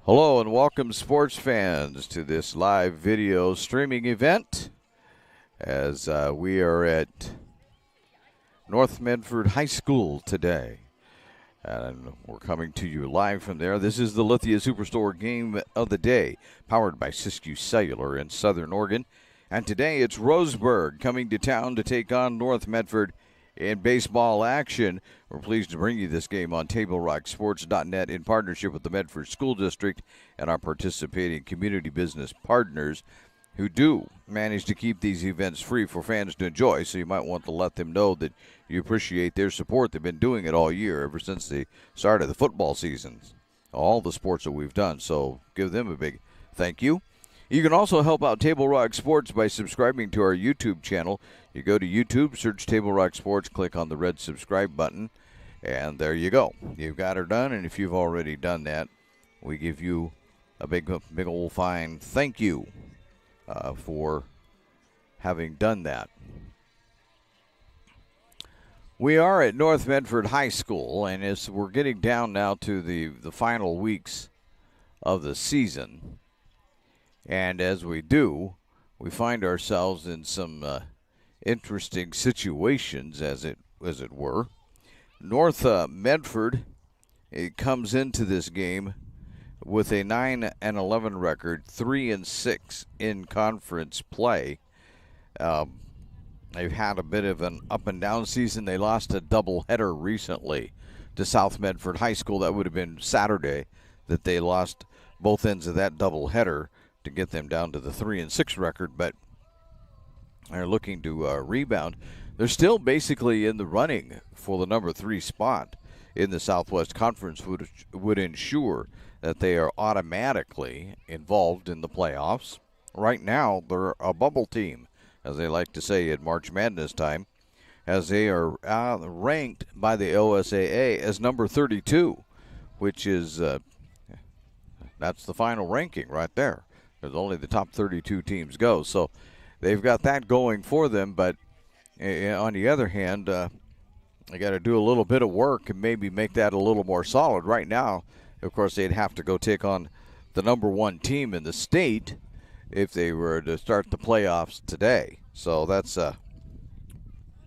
Hello and welcome, sports fans, to this live video streaming event as we are at North Medford High School today. And we're coming to you live from there. This is the Lithia Superstore game of the day, powered by Siskiyou Cellular in Southern Oregon. And today it's Roseburg coming to town to take on North Medford in baseball action. We're pleased to bring you this game on TableRockSports.net in partnership with the Medford School District and our participating community business partners who do manage to keep these events free for fans to enjoy. So you might want to let them know that you appreciate their support. They've been doing it all year, ever since the start of the football season, all the sports that we've done. So give them a big thank you. You can also help out Table Rock Sports by subscribing to our YouTube channel. You go to YouTube, search Table Rock Sports, click on the red subscribe button, and there you go. You've got her done, and if you've already done that, we give you a big old fine thank you for having done that. We are at North Medford High School, and as we're getting down now to the final weeks of the season, and as we do, we find ourselves in some interesting situations, as it were. North Medford, it comes into this game with a 9-11 record, 3-6 in conference play. They've had a bit of an up and down season. They lost a doubleheader recently to South Medford High School. That would have been Saturday that they lost both ends of that doubleheader to get them down to the 3-6 record, but they're looking to rebound. They're still basically in the running for the number 3 spot in the Southwest Conference, which would ensure that they are automatically involved in the playoffs. Right now, they're a bubble team, as they like to say at March Madness time, as they are ranked by the OSAA as number 32, which is that's the final ranking right there. There's only the top 32 teams go, so they've got that going for them. But on the other hand, they got to do a little bit of work and maybe make that a little more solid. Right now, of course, they'd have to go take on the number 1 team in the state if they were to start the playoffs today. So that's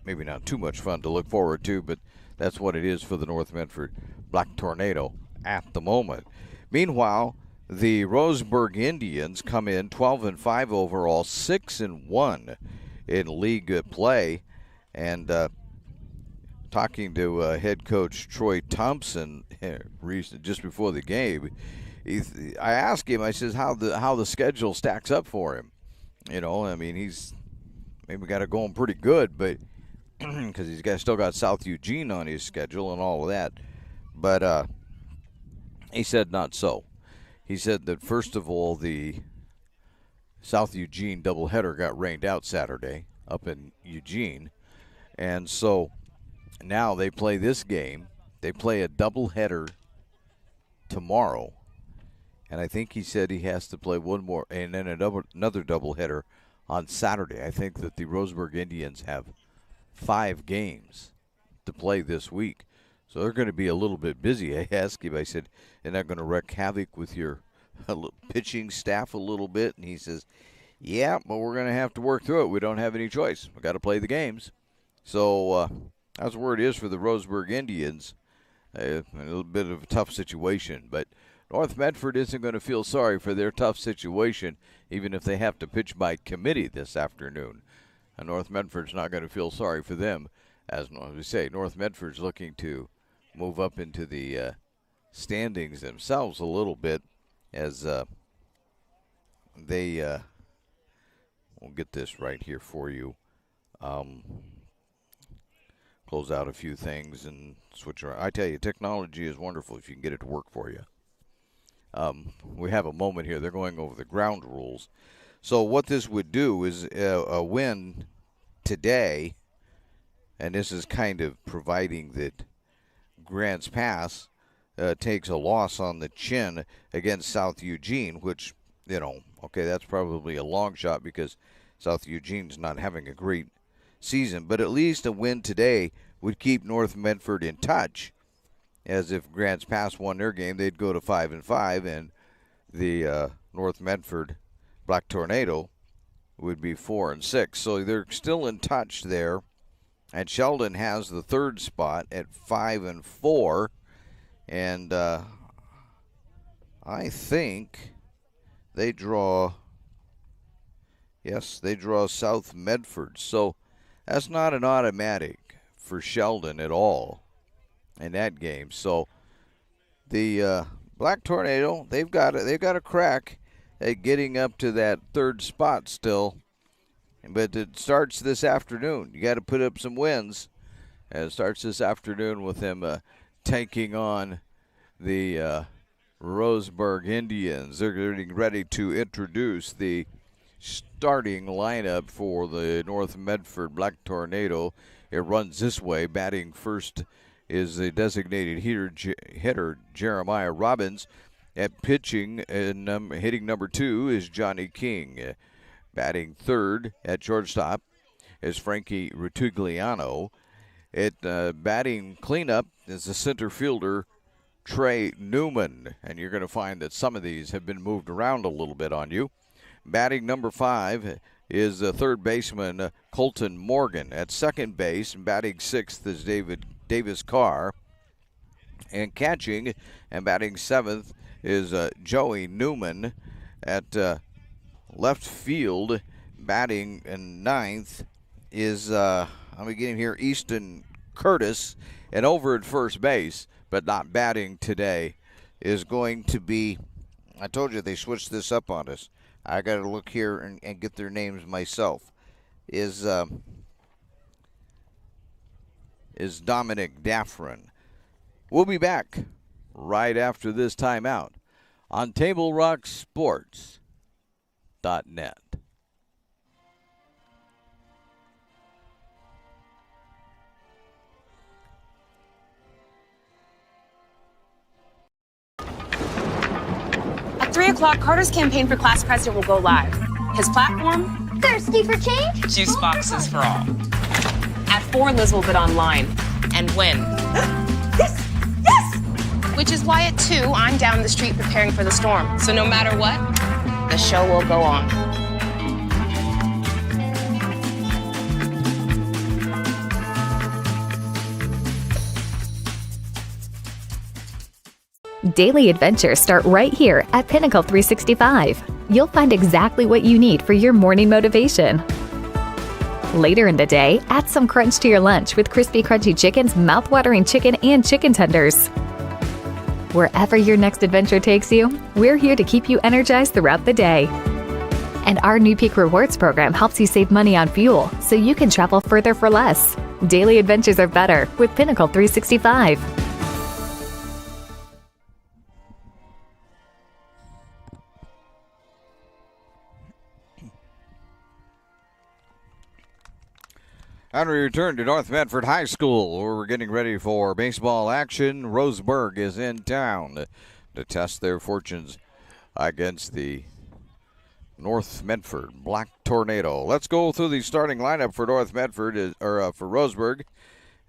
maybe not too much fun to look forward to, but that's what it is for the North Medford Black Tornado at the moment. Meanwhile, the Roseburg Indians come in 12-5 overall, 6-1 in league play. And talking to head coach Troy Thompson just before the game, I asked him, I says, how the schedule stacks up for him. You know, I mean, he's maybe got it going pretty good, but because still got South Eugene on his schedule and all of that. But he said not so. He said that, first of all, the South Eugene doubleheader got rained out Saturday up in Eugene. And so now they play this game. They play a doubleheader tomorrow. And I think he said he has to play one more and then another doubleheader on Saturday. I think that the Roseburg Indians have 5 games to play this week. So they're going to be a little bit busy. I asked him, I said, isn't that going to wreak havoc with your pitching staff a little bit? And he says, yeah, but we're going to have to work through it. We don't have any choice. We've got to play the games. So that's where it is for the Roseburg Indians. A little bit of a tough situation. But North Medford isn't going to feel sorry for their tough situation, even if they have to pitch by committee this afternoon. And North Medford's not going to feel sorry for them. As we say, North Medford's looking to move up into the standings themselves a little bit, as they we'll get this right here for you. Close out a few things and switch around. I tell you, technology is wonderful if you can get it to work for you. We have a moment here. They're going over the ground rules. So what this would do is a win today, and this is kind of providing that Grants Pass takes a loss on the chin against South Eugene, which, okay, that's probably a long shot because South Eugene's not having a great season. But at least a win today would keep North Medford in touch, as if Grants Pass won their game, they'd go to 5-5, and the North Medford Black Tornado would be 4-6. So they're still in touch there. And Sheldon has the third spot at 5-4. And I think they draw, yes, they draw South Medford. So that's not an automatic for Sheldon at all in that game. So the Black Tornado, they've got a crack at getting up to that third spot still. But it starts this afternoon. You got to put up some wins. And it starts this afternoon with them taking on the Roseburg Indians. They're getting ready to introduce the starting lineup for the North Medford Black Tornado. It runs this way. Batting first is the designated hitter Jeremiah Robbins. At pitching and hitting number 2 is Johnny King. Batting third at shortstop is Frankie Rutigliano. At batting cleanup is the center fielder Trey Newman. And you're going to find that some of these have been moved around a little bit on you. Batting number 5 is the third baseman Colton Morgan. At second base, batting sixth is Davis Carr. And catching and batting seventh is Joey Newman. At left field, batting in ninth is, I'm getting here, Easton Curtis. And over at first base, but not batting today, is going to be, I told you they switched this up on us. I got to look here and get their names myself. Is Dominic Daffron. We'll be back right after this timeout on TableRockSports.net. At 3 o'clock, Carter's campaign for class president will go live. His platform? Thirsty for change? Juice boxes for all. At 4, Liz will bid online and win. Yes! Yes! Which is why at 2, I'm down the street preparing for the storm. So no matter what, the show will go on. Daily adventures start right here at Pinnacle 365. You'll find exactly what you need for your morning motivation. Later in the day, add some crunch to your lunch with crispy, crunchy chickens, mouth-watering chicken, and chicken tenders. Wherever your next adventure takes you, we're here to keep you energized throughout the day. And our new Peak Rewards program helps you save money on fuel so you can travel further for less. Daily adventures are better with Pinnacle 365. And we return to North Medford High School, where we're getting ready for baseball action. Roseburg is in town to test their fortunes against the North Medford Black Tornado. Let's go through the starting lineup for North Medford, or for Roseburg,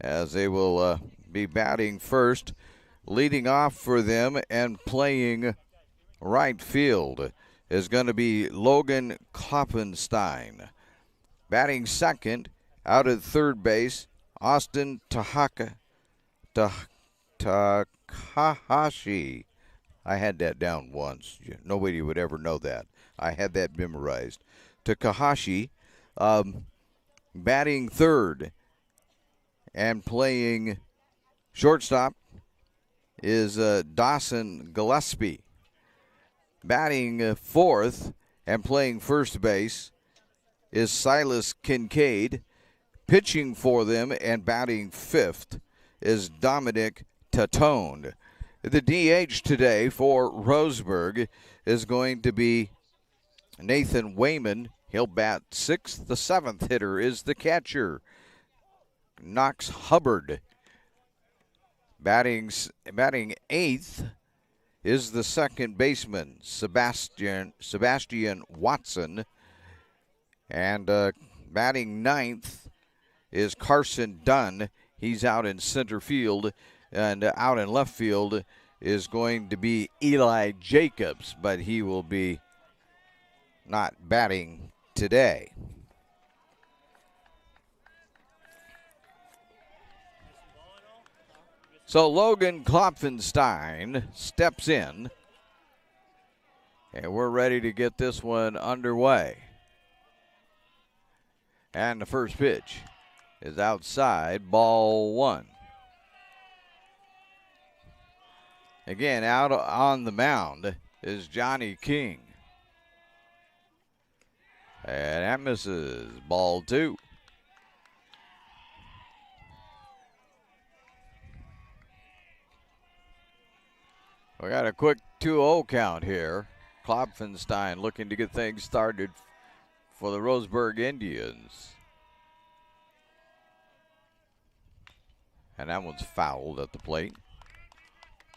as they will be batting first. Leading off for them and playing right field is going to be Logan Kloppenstein. Batting second, out at third base, Austin Takahashi. I had that down once. Nobody would ever know that. I had that memorized. Takahashi, batting third and playing shortstop is Dawson Gillespie. Batting fourth and playing first base is Silas Kincaid. Pitching for them and batting fifth is Dominic Tatone. The DH today for Roseburg is going to be Nathan Wayman. He'll bat sixth. The seventh hitter is the catcher, Knox Hubbard. Batting eighth is the second baseman, Sebastian Watson. And batting ninth is Carson Dunn. He's out in center field, and out in left field is going to be Eli Jacobs, but he will be not batting today. So Logan Klopfenstein steps in, and we're ready to get this one underway. And the first pitch is outside, ball one. Again, out on the mound is Johnny King. And that misses, ball two. We got a quick 2-0 count here. Klopfenstein looking to get things started for the Roseburg Indians. And that one's fouled at the plate.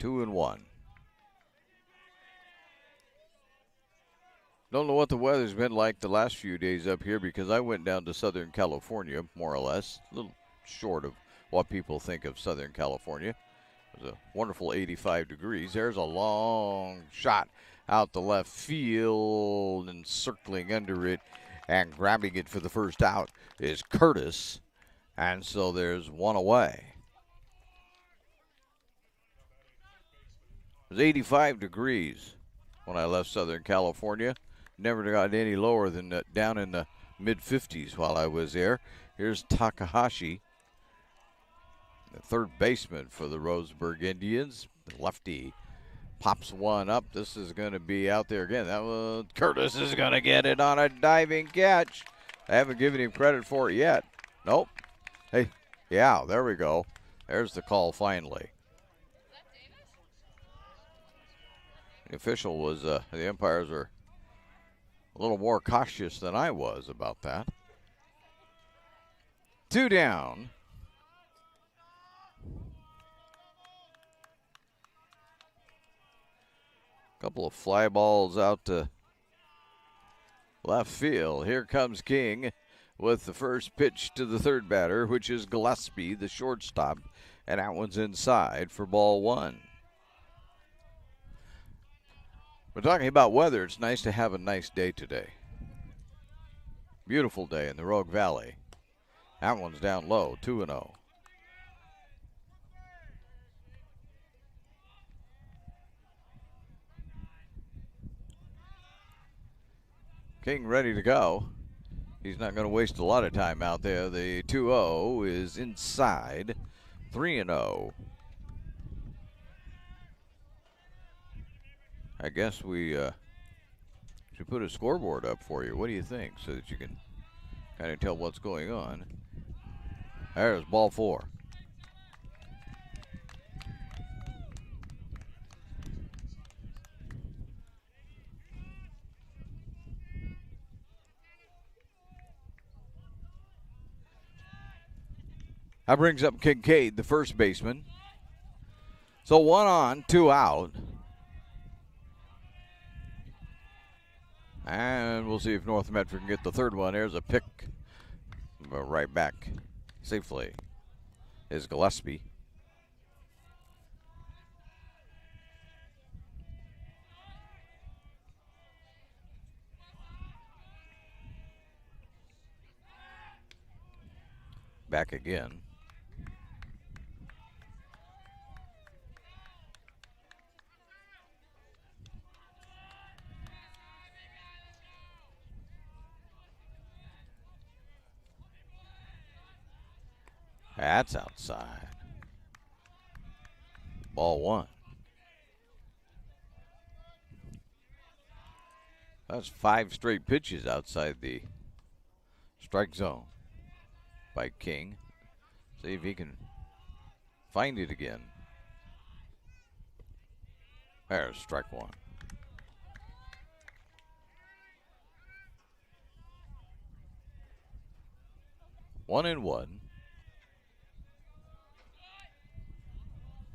2-1. Don't know what the weather's been like the last few days up here because I went down to Southern California, more or less. A little short of what people think of Southern California. It was a wonderful 85 degrees. There's a long shot out the left field, and circling under it and grabbing it for the first out is Curtis. And so there's one away. It was 85 degrees when I left Southern California. Never got any lower than down in the mid-50s while I was there. Here's Takahashi, the third baseman for the Roseburg Indians. The lefty pops one up. This is going to be out there again. That was Curtis is going to get it on a diving catch. I haven't given him credit for it yet. Nope. Hey, yeah, there we go. There's the call finally. The official was, the umpires were a little more cautious than I was about that. 2 down. Couple of fly balls out to left field. Here comes King with the first pitch to the third batter, which is Gillespie, the shortstop, and that one's inside for ball one. We're talking about weather. It's nice to have a nice day today. Beautiful day in the Rogue Valley. That one's down low, 2-0. King ready to go. He's not going to waste a lot of time out there. The 2-0 is inside, 3-0. I guess we should put a scoreboard up for you. What do you think, so that you can kind of tell what's going on? There's ball four. That brings up Kincaid, the first baseman. So 1 on, 2 out. And we'll see if North Medford can get the third one. There's a pick. Right back safely is Gillespie. Back again. That's outside. Ball one. That's 5 straight pitches outside the strike zone by King. See if he can find it again. There's strike one. One and one.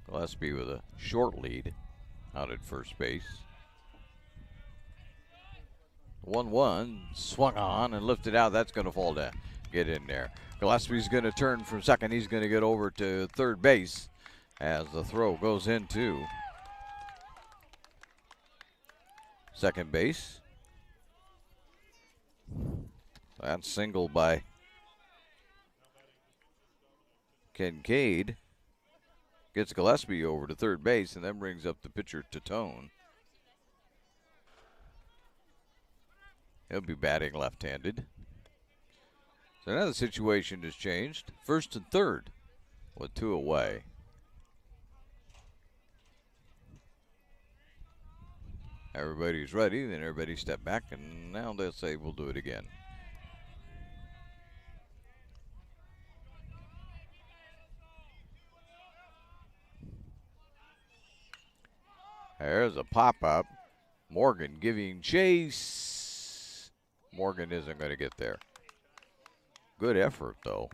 Gillespie with a short lead out at first base. 1-1, swung on and lifted out. That's going to fall down. Get in there. Gillespie's going to turn from second. He's going to get over to third base as the throw goes into second base. That single by Kincaid gets Gillespie over to third base and then brings up the pitcher Tatone. He'll be batting left-handed. So now the situation has changed. First and third with 2 away. Everybody's ready, then everybody step back, and now they'll say we'll do it again. There's a pop-up. Morgan giving chase. Morgan isn't going to get there. Good effort, though.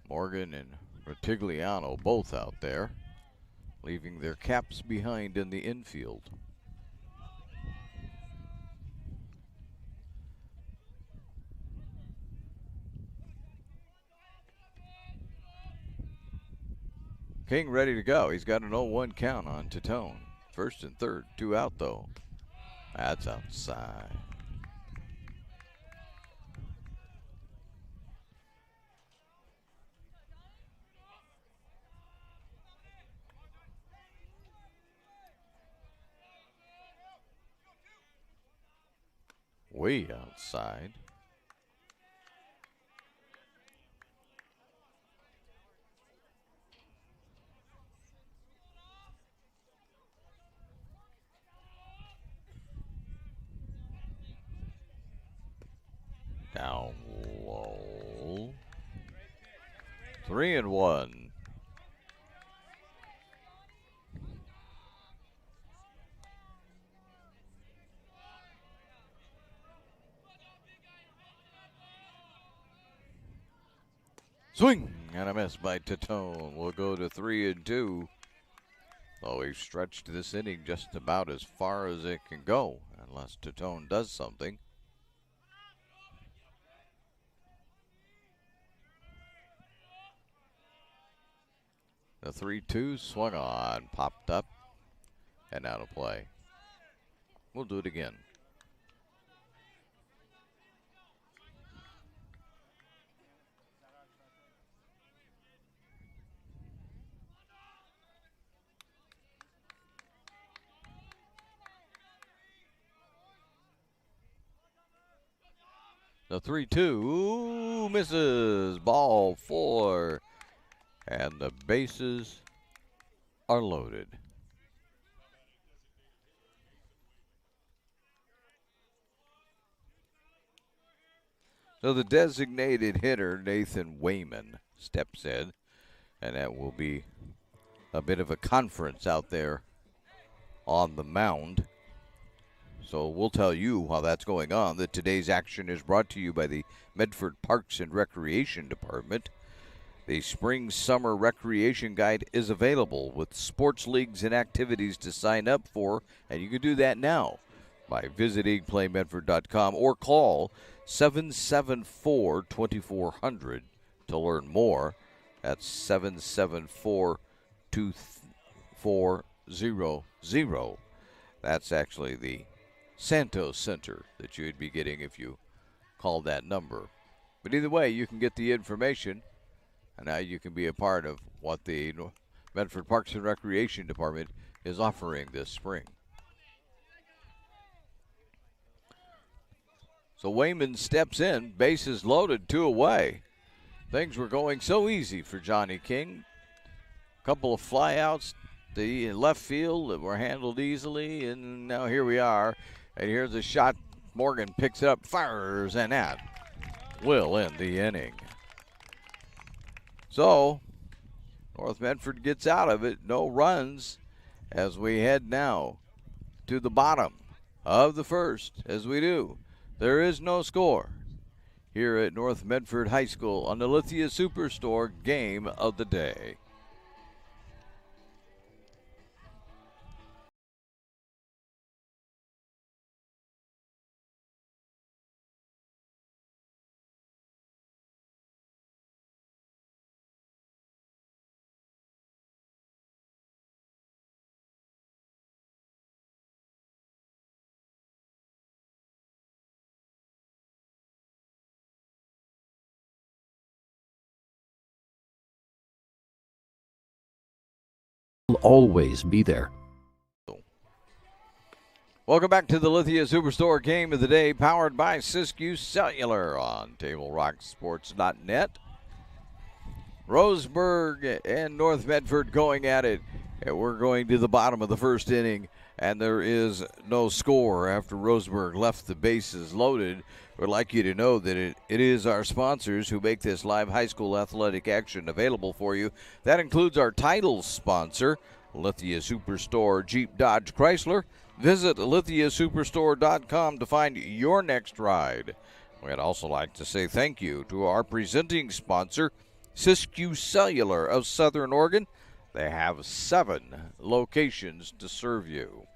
Morgan and Ratigliano both out there, leaving their caps behind in the infield. King ready to go. He's got an 0-1 count on Tatone. First and third, 2 out though. That's outside. Way outside. Down low. 3-1. Swing and a miss by Tatone. We'll go to 3-2. So we've stretched this inning just about as far as it can go, unless Tatone does something. The 3-2 swung on, popped up, and out of play. We'll do it again. The 3-2 misses. Ball 4. And the bases are loaded. So the designated hitter, Nathan Wayman, steps in, and that will be a bit of a conference out there on the mound. So we'll tell you while that's going on that today's action is brought to you by the Medford Parks and Recreation Department. The Spring-Summer Recreation Guide is available with sports leagues and activities to sign up for, and you can do that now by visiting playmedford.com or call 774-2400 to learn more. That's 774-2400. That's actually the Santos Center that you would be getting if you called that number. But either way, you can get the information, and now you can be a part of what the Medford Parks and Recreation Department is offering this spring. So Wayman steps in, bases loaded, 2 away. Things were going so easy for Johnny King. A couple of flyouts, the left field that were handled easily, and now here we are. And here's a shot. Morgan picks it up, fires, and that will end the inning. So North Medford gets out of it. No runs as we head now to the bottom of the first. As we do, there is no score here at North Medford High School on the Lithia Superstore Game of the Day. always be there. Welcome back to the Lithia Superstore Game of the Day, powered by Siskiyou Cellular on TableRockSports.net. Roseburg and North Medford going at it. And we're going to the bottom of the first inning, and there is no score after Roseburg left the bases loaded. We'd like you to know that it is our sponsors who make this live high school athletic action available for you. That includes our title sponsor, Lithia Superstore Jeep Dodge Chrysler. Visit lithiasuperstore.com to find your next ride. We'd also like to say thank you to our presenting sponsor, Siskiyou Cellular of Southern Oregon. They have 7 locations to serve you.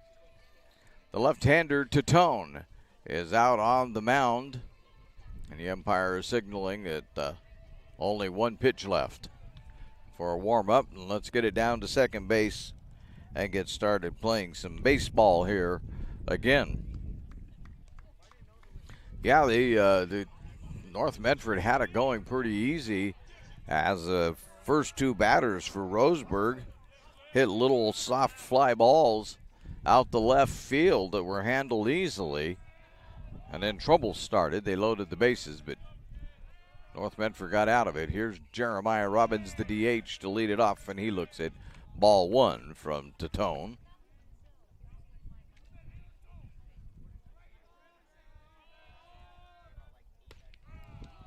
The left-hander, Tatone, is out on the mound, and the umpire is signaling that only 1 pitch left for a warm-up. And let's get it down to second base and get started playing some baseball here again. Yeah, the North Medford had it going pretty easy as the first 2 batters for Roseburg hit little soft fly balls out the left field that were handled easily. And then trouble started. They loaded the bases, but North Medford got out of it. Here's Jeremiah Robbins, the DH, to lead it off, and he looks at ball 1 from Tatone.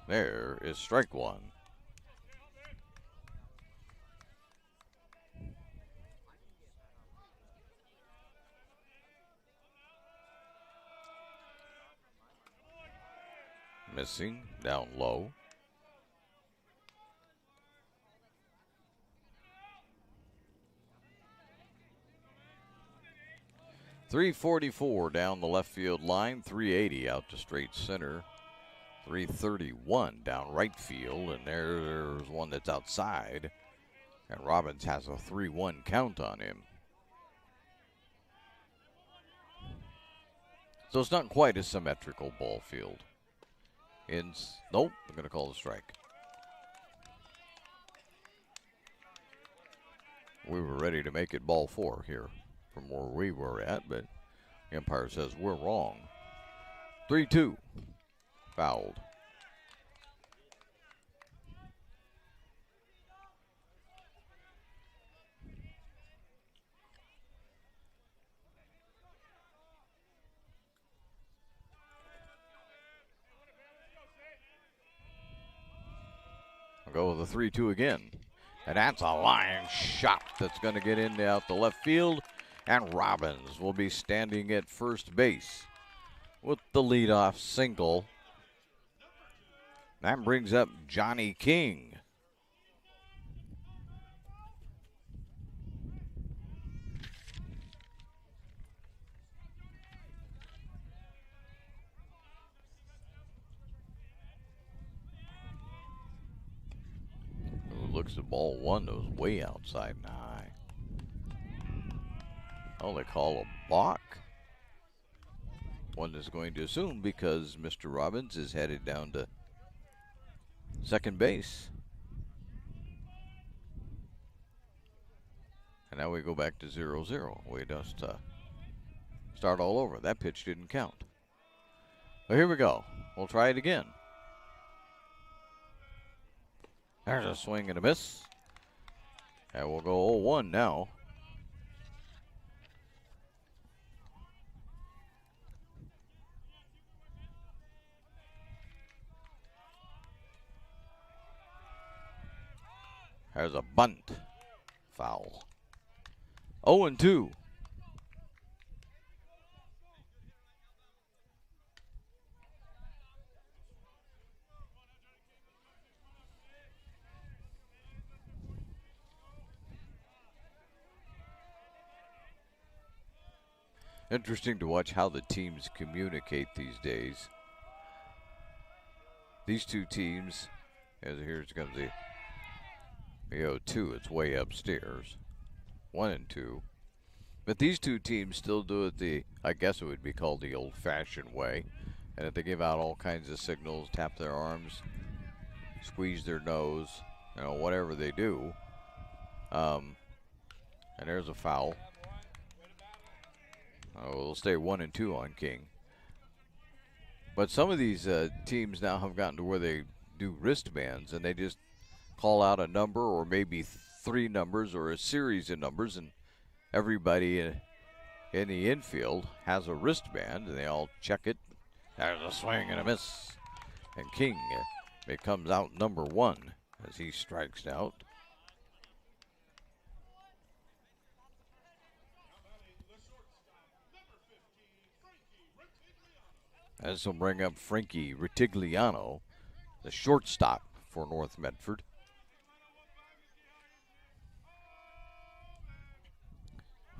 There is strike 1. Missing, down low. .344 down the left field line, .380 out to straight center, .331 down right field, and there's one that's outside, and Robbins has a 3-1 count on him. So it's not quite a symmetrical ball field. Nope, I'm going to call the strike. We were ready to make it ball 4 here from where we were at, but the umpire says we're wrong. 3-2, fouled. I'll go with a 3-2 again. And that's a line shot that's going to get in out the left field. And Robbins will be standing at first base with the leadoff single. That brings up Johnny King. Looks at ball 1 that was way outside and high. Oh, they call a balk. One is going to assume because Mr. Robbins is headed down to second base. And now we go back to 0-0. We just start all over. That pitch didn't count. Well, here we go. We'll try it again. There's a swing and a miss. And we'll go 0-1 now. There's a bunt. Foul. 0-2. Interesting to watch how the teams communicate these days. These two teams, as here's comes the 0-2, it's way upstairs. 1 and 2. But these two teams still do it the, I guess it would be called the old-fashioned way. And if they give out all kinds of signals, tap their arms, squeeze their nose, you know, whatever they do. And there's a foul. We'll stay 1-2 on King. But some of these teams now have gotten to where they do wristbands and they just call out a number or maybe 3 numbers or a series of numbers, and everybody in the infield has a wristband and they all check it. There's a swing and a miss. And King becomes out number 1 as he strikes out. This will bring up Frankie Ritigliano, the shortstop for North Medford.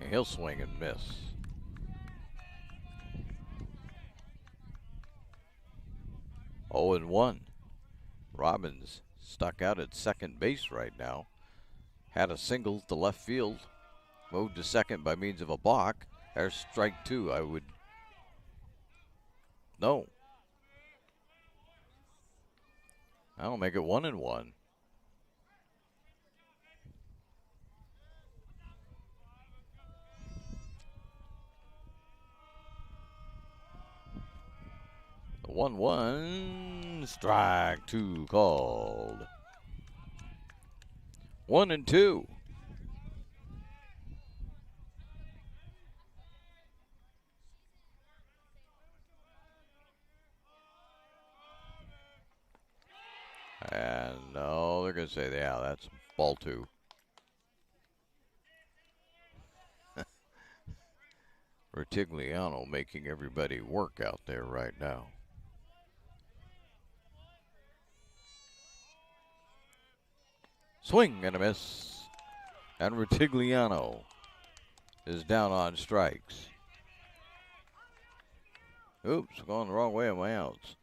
And he'll swing and miss. Oh, and 1. Robbins stuck out at second base right now. Had a single to left field. Moved to second by means of a balk. There's strike 2. No. That'll make it 1-1. The 1-1, strike 2 called. 1-2. And no, they're going to say, yeah, that's ball 2. Ritigliano making everybody work out there right now. Swing and a miss. And Ritigliano is down on strikes. Oops, going the wrong way on my outs.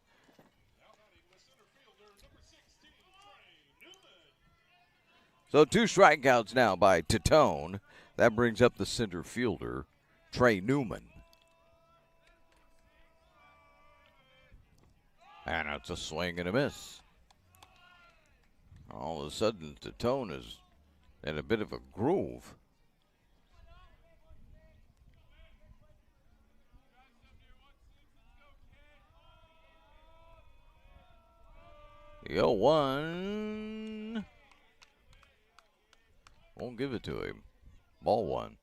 So 2 strikeouts now by Titone. That brings up the center fielder, Trey Newman. And it's a swing and a miss. All of a sudden, Titone is in a bit of a groove. The 0-1. Won't give it to him. Ball 1.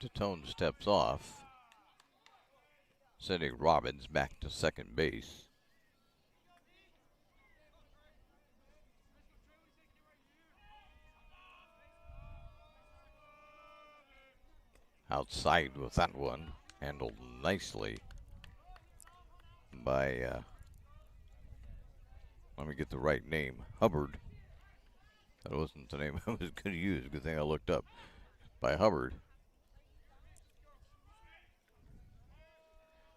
Titone steps off, sending Robbins back to second base. Outside with that one, handled nicely by, let me get the right name, Hubbard. That wasn't the name I was going to use. Good thing I looked up. By Hubbard.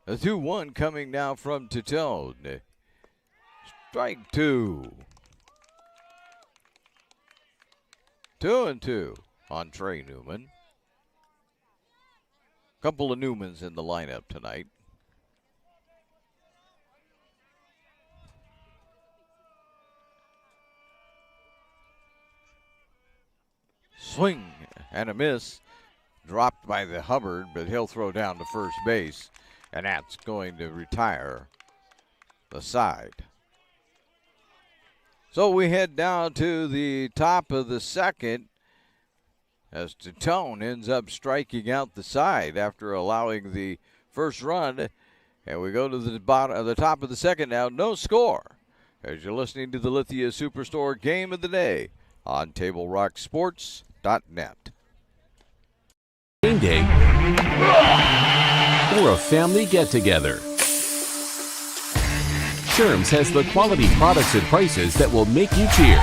The 2-1 coming now from Titone. Strike 2. 2-2 on Trey Newman. Couple of Newmans in the lineup tonight. Swing and a miss. Dropped by the Hubbard, but he'll throw down to first base. And that's going to retire the side. So we head down to the top of the second as Titone ends up striking out the side after allowing the first run. And we go to the bottom, the top of the second now, no score. As you're listening to the Lithia Superstore Game of the Day on TableRockSports.net. Game day or a family get-together. Sherm's has the quality products and prices that will make you cheer.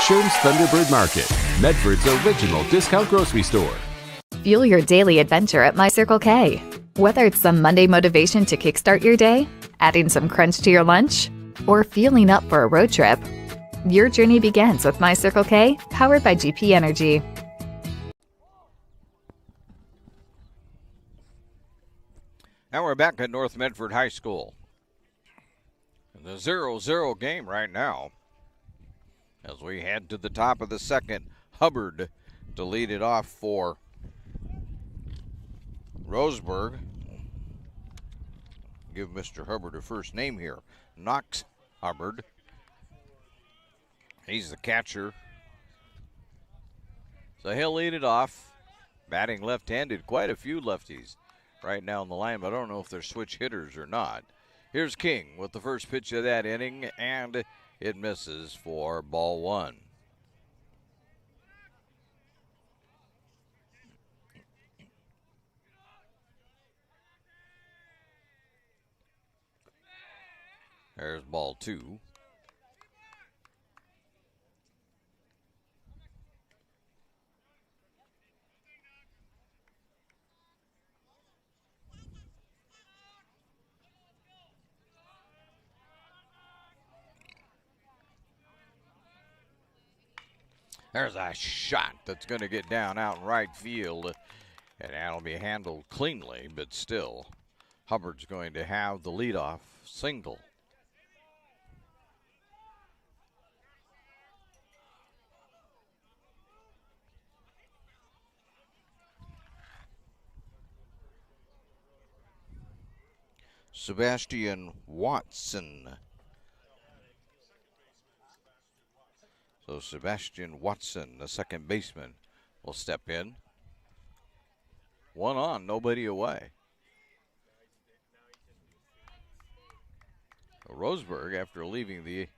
Sherm's Thunderbird Market, Medford's original discount grocery store. Fuel your daily adventure at My Circle K. Whether it's some Monday motivation to kickstart your day, adding some crunch to your lunch, or fueling up for a road trip, your journey begins with My Circle K, powered by GP Energy. Now we're back at North Medford High School. The 0-0 game right now. As we head to the top of the second, Hubbard to lead it off for Roseburg. Give Mr. Hubbard a first name here. Knox Hubbard. He's the catcher. So he'll lead it off. Batting left-handed, quite a few lefties right now in the line, but I don't know if they're switch hitters or not. Here's King with the first pitch of that inning, and it misses for ball one. There's ball two. There's a shot that's going to get down out in right field, and that'll be handled cleanly, but still, Hubbard's going to have the leadoff single. Sebastian Watson. So Sebastian Watson, the second baseman, will step in. One on, nobody away. Roseburg, after leaving the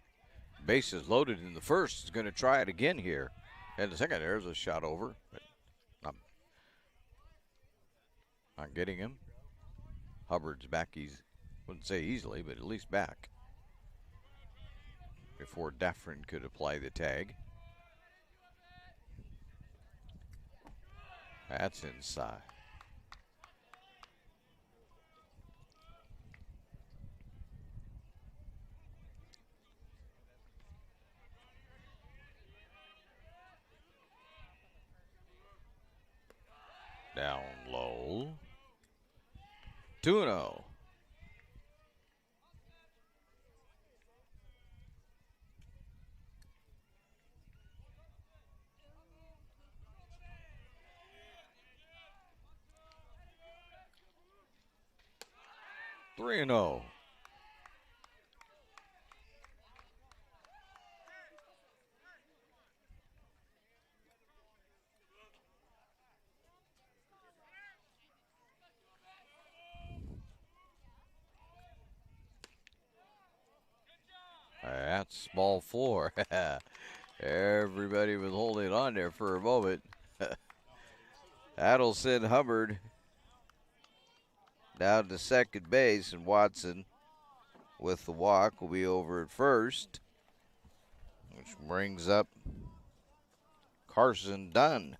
bases loaded in the first, is going to try it again here. And the second, there's a shot over, but not getting him. Hubbard's back, wouldn't say easily, but at least back. Before Daffrin could apply the tag. That's inside. Down low. 2-0. Three and 0. That's ball four. Everybody was holding on there for a moment. That'll send Hubbard down to second base, and Watson with the walk will be over at first, which brings up Carson Dunn,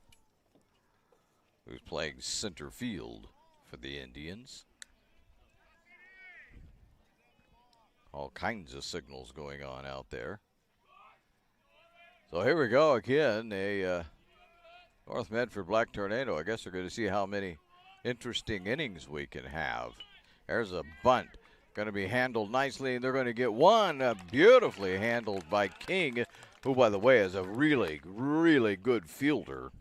who's playing center field for the Indians. All kinds of signals going on out there. So here we go again, a North Medford Black Tornado. I guess we're going to see how many interesting innings we can have. There's a bunt. Going to be handled nicely, and they're going to get one beautifully handled by King, who, by the way, is a really, really good fielder.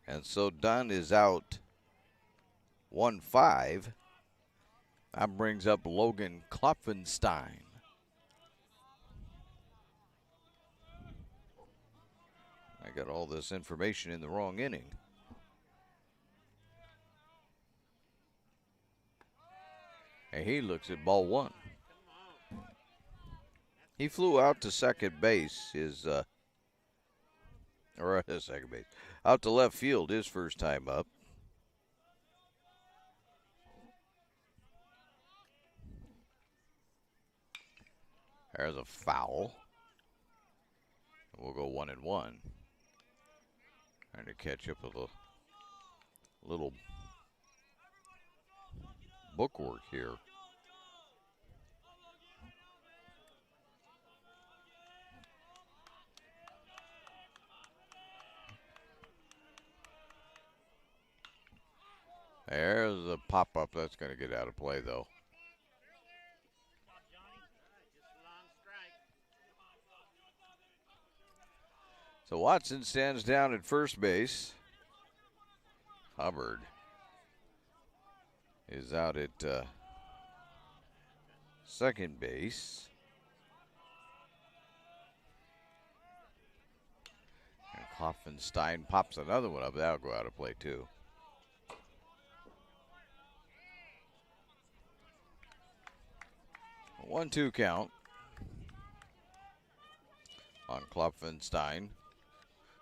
And so Dunn is out 1-5. That brings up Logan Klopfenstein. I got all this information in the wrong inning. And he looks at ball one. He flew out to second base, out to left field his first time up. There's a foul. We'll go 1-1. Trying to catch up with a little bookwork here. There's a pop-up. That's going to get out of play, though. So Watson stands down at first base. Hubbard is out at second base. And Klopfenstein pops another one up. That'll go out of play, too. A 1-2 count on Klopfenstein.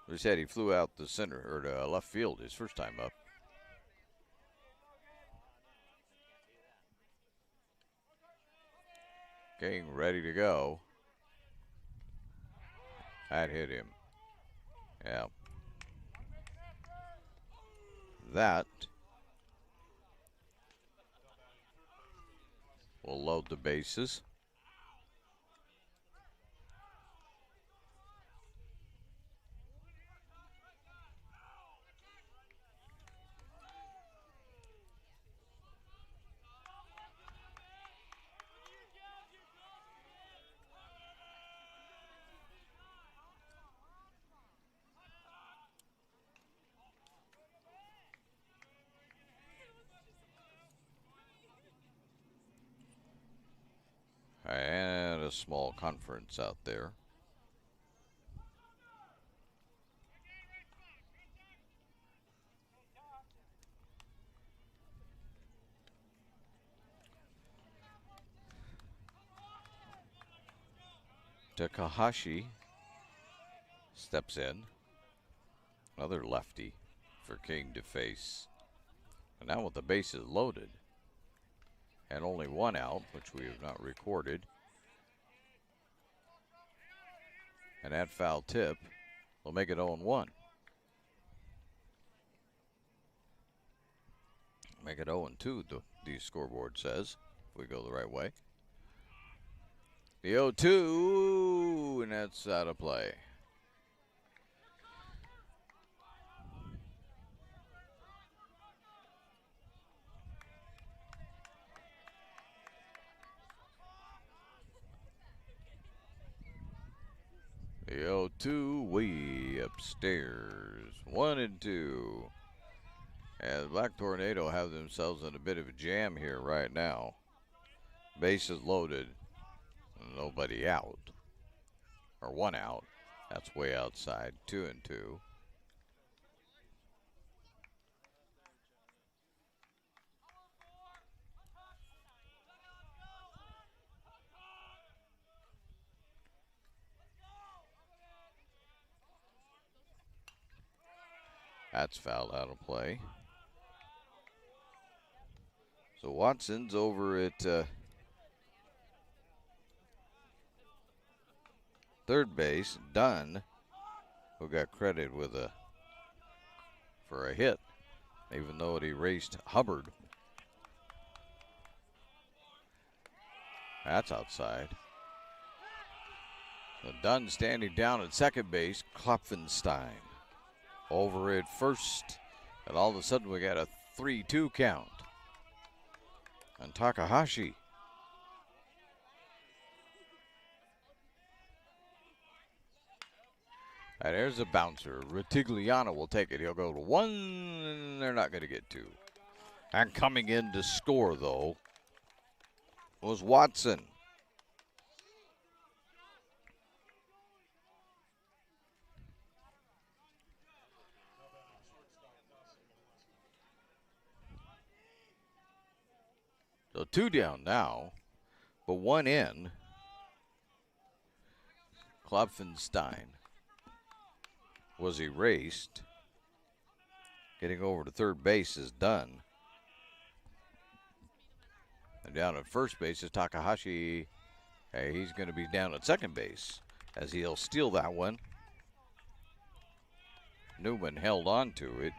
He said he flew out the center or to left field his first time up. Getting ready to go. That hit him. Yeah. That will load the bases. And a small conference out there. Takahashi steps in. Another lefty for King to face. And now with the bases loaded and only one out, which we have not recorded, and that foul tip will make it 0-1. Make it 0-2, the scoreboard says, if we go the right way. The 0-2, and that's out of play. The 0-2 way upstairs. 1-2. And Black Tornado have themselves in a bit of a jam here right now. Bases loaded. Nobody out. Or one out. That's way outside. 2-2. That's fouled out of play. So Watson's over at third base. Dunn, who got credit with for a hit, even though it erased Hubbard. That's outside. So Dunn standing down at second base. Klopfenstein over at first, and all of a sudden we got a 3-2 count on Takahashi. And there's a bouncer. Retigliano will take it. He'll go to 1, and they're not going to get 2. And coming in to score, though, was Watson. So 2 down now, but 1 in. Klopfenstein was erased. Getting over to third base is Dunn. And down at first base is Takahashi. Hey, he's going to be down at second base as he'll steal that one. Newman held on to it.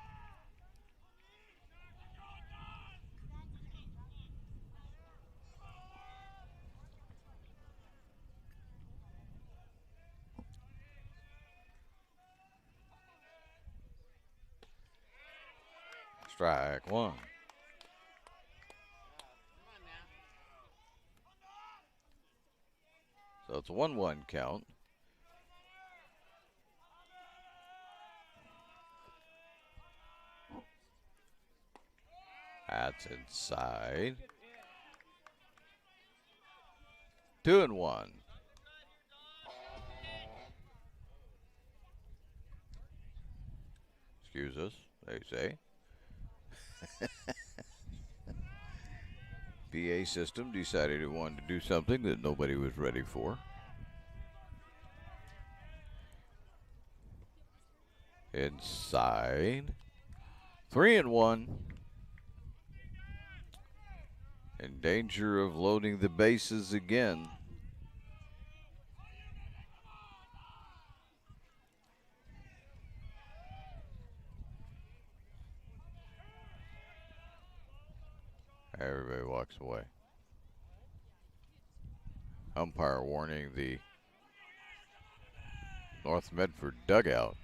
Strike 1. So it's a 1-1 count. That's inside. 2-1. Excuse us, they say. PA system decided it wanted to do something that nobody was ready for. Inside. 3-1. In danger of loading the bases again. Everybody walks away. Umpire warning the North Medford dugout.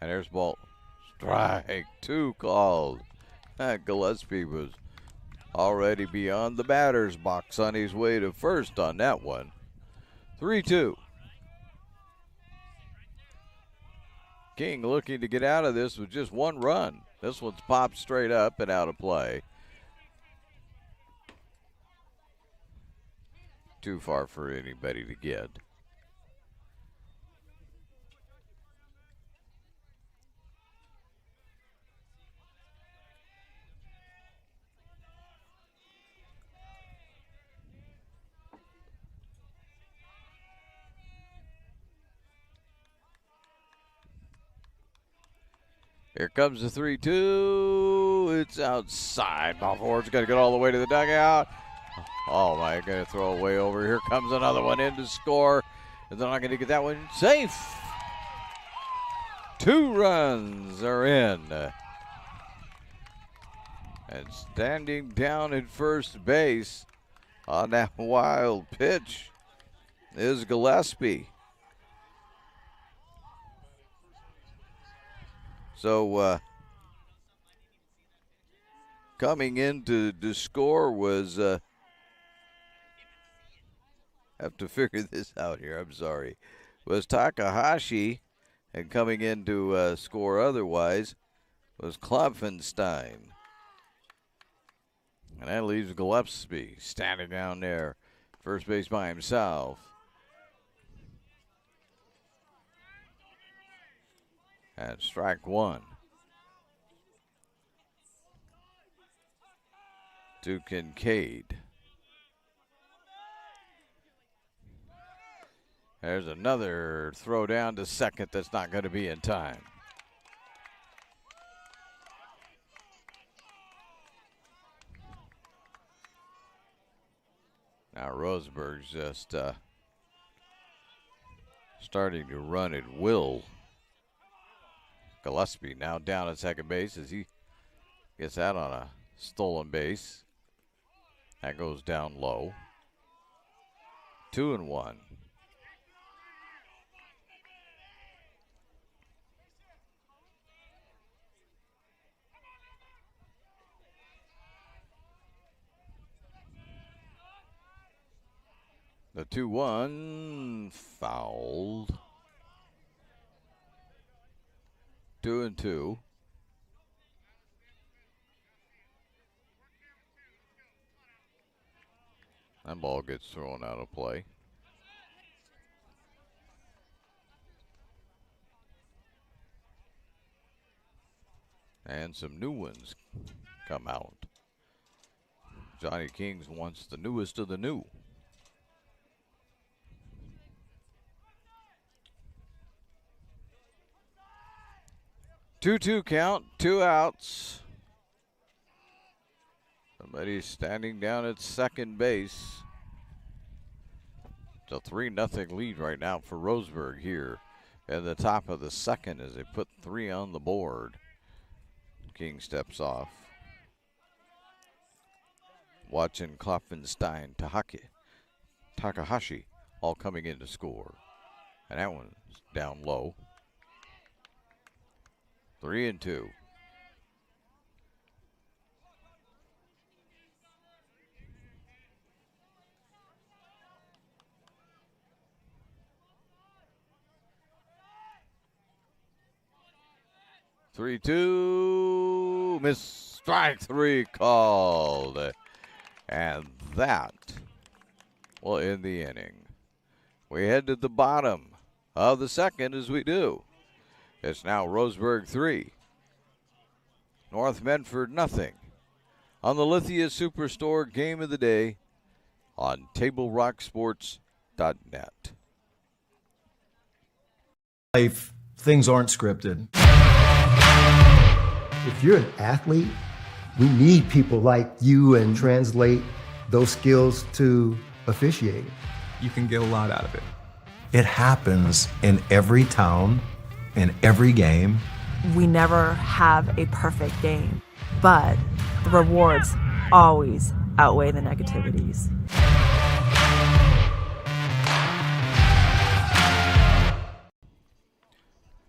And there's ball. Strike 2 called. Gillespie was already beyond the batter's box on his way to first on that one. 3-2. King looking to get out of this with just 1 run. This one's popped straight up and out of play. Too far for anybody to get. Here comes the 3-2. It's outside. Ball forward's got to get all the way to the dugout. Oh, my, going to throw away over. Here comes another one in to score. And they're not going to get that one safe. 2 runs are in. And standing down at first base on that wild pitch is Gillespie. So coming in to score was, have to figure this out here, I'm sorry, was Takahashi, and coming in to score otherwise was Klopfenstein. And that leaves Gillespie standing down there, first base by himself. And strike 1. To Kincaid. There's another throw down to second that's not going to be in time. Now Roseburg's just starting to run at will. Gillespie now down at second base as he gets out on a stolen base. That goes down low. 2-1. The 2-1 fouled. 2-2. That ball gets thrown out of play. And some new ones come out. Johnny King's wants the newest of the new. Two count, 2 outs. Somebody's standing down at second base. It's a 3-0 lead right now for Roseburg here at the top of the second as they put 3 on the board. King steps off. Watson, Klopfenstein, Takahashi all coming in to score. And that one's down low. 3-2. 3-2. Miss strike three called. And that will end the inning. We head to the bottom of the second as we do. It's now Roseburg 3, North Medford nothing. On the Lithia Superstore Game of the Day on TableRockSports.net. Life, things aren't scripted. If you're an athlete, we need people like you and translate those skills to officiating. You can get a lot out of it. It happens in every town, in every game. We never have a perfect game, but the rewards always outweigh the negativities.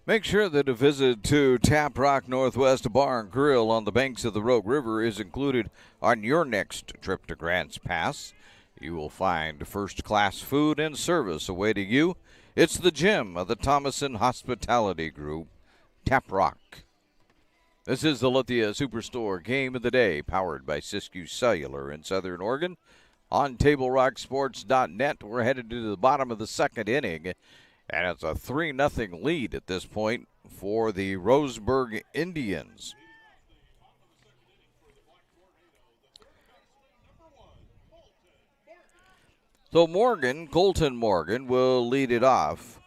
Make sure that a visit to Tap Rock Northwest Bar and Grill on the banks of the Rogue River is included on your next trip to Grants Pass. You will find first-class food and service awaiting you. It's the gem of the Thomason Hospitality Group, Tap Rock. This is the Lithia Superstore Game of the Day, powered by Siskiyou Cellular in Southern Oregon. On TableRockSports.net, we're headed to the bottom of the second inning, and it's a 3-0 lead at this point for the Roseburg Indians. So Colton Morgan, will lead it off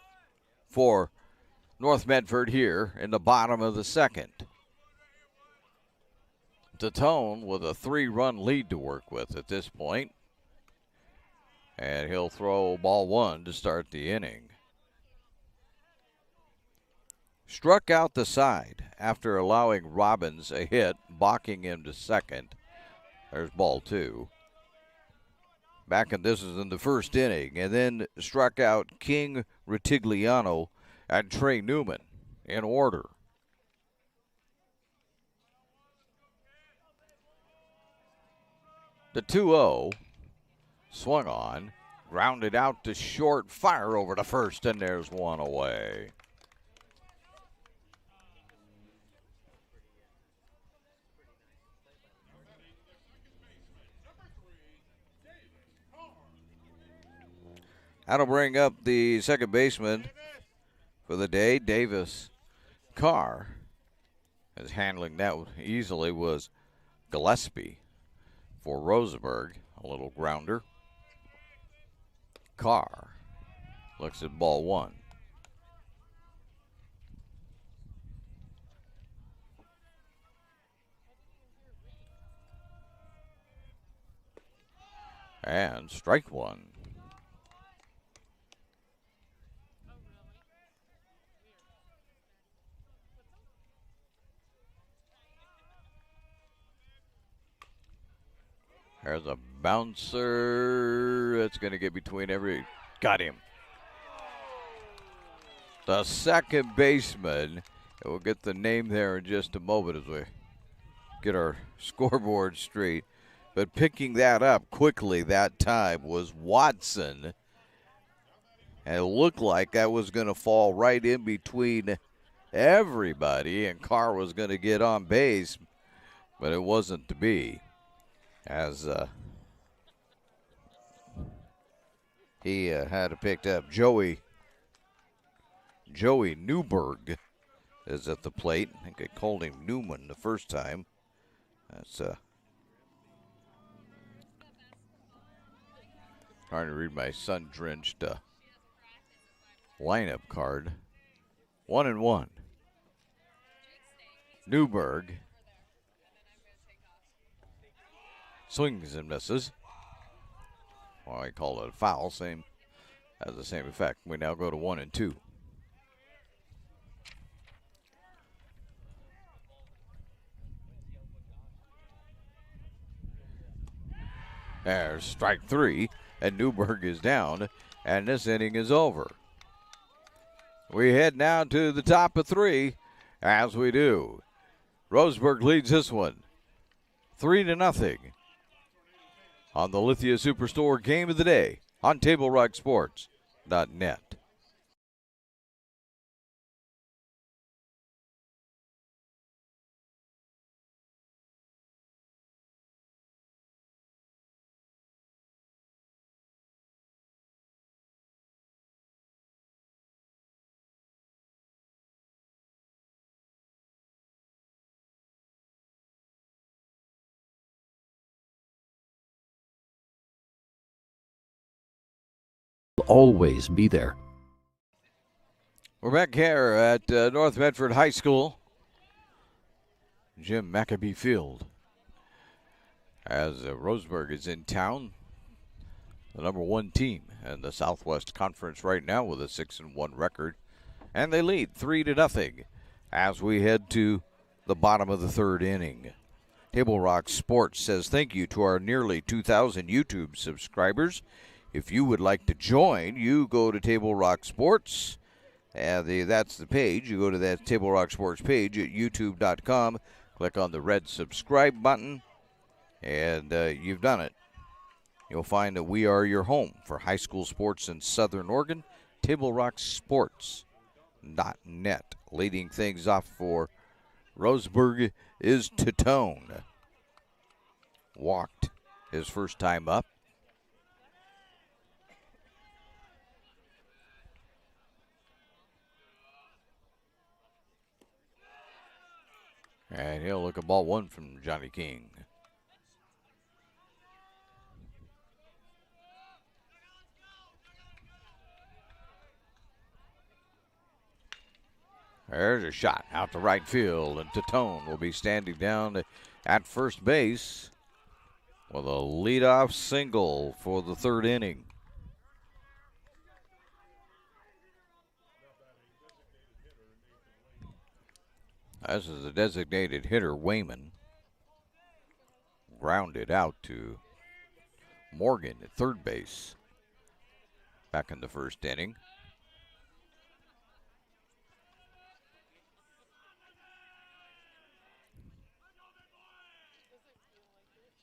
for North Medford here in the bottom of the second. Tatone with a 3-run lead to work with at this point. And he'll throw ball one to start the inning. Struck out the side after allowing Robbins a hit, balking him to second. There's ball two. This is in the first inning, and then struck out King, Ritigliano, and Trey Newman in order. The 2-0 swung on, grounded out to short, fire over to first, and there's one away. That'll bring up the second baseman for the day, Davis Carr. His handling that easily was Gillespie for Roseburg. A little grounder. Carr looks at ball one. And strike one. There's a bouncer. It's going to get between every. Got him. The second baseman. We'll get the name there in just a moment as we get our scoreboard straight. But picking that up quickly that time was Watson. And it looked like that was going to fall right in between everybody, and Carr was going to get on base, but it wasn't to be. As he had picked up Joey Newberg is at the plate. I think I called him Newman the first time. That's trying to read my sun-drenched lineup card. 1-1. Newberg swings and misses. Well, I call it a foul. Has the same effect. We now go to 1-2. There's strike three, and Newberg is down, and this inning is over. We head now to the top of three, as we do. Roseburg leads this one 3-0. On the Lithia Superstore Game of the Day on TableRockSports.net. always be there. We're back here at North Medford High School, Jim Maccabee Field, as Roseburg is in town, the number 1 team in the Southwest Conference right now with a 6-1 record, and they lead 3-0 as we head to the bottom of the third inning. Table Rock Sports says thank you to our nearly 2,000 YouTube subscribers. If you would like to join, you go to Table Rock Sports. That's the page. You go to that Table Rock Sports page at youtube.com. Click on the red subscribe button, and you've done it. You'll find that we are your home for high school sports in Southern Oregon. TableRockSports.net. Leading things off for Roseburg is Tatone. Walked his first time up. And he'll look at ball 1 from Johnny King. There's a shot out to right field, and Tatone will be standing down at first base with a leadoff single for the third inning. This is the designated hitter, Wayman. Grounded out to Morgan at third base back in the first inning.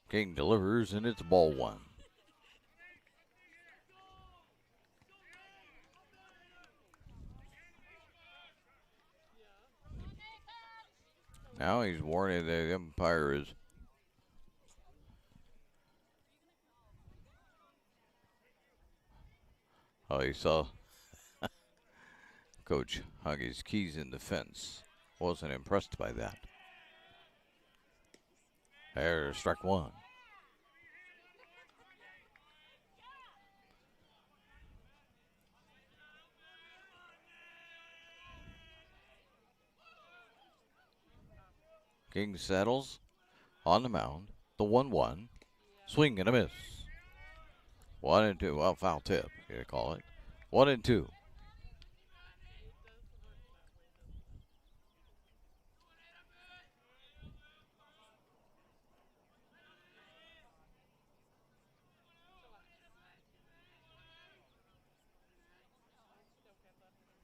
King delivers, and it's ball 1. Now he's warning the umpire is he saw Coach hung his keys in the fence. Wasn't impressed by that. There's strike 1. King settles on the mound. The 1-1. Swing and a miss. 1-2. Well, foul tip, you call it. 1-2.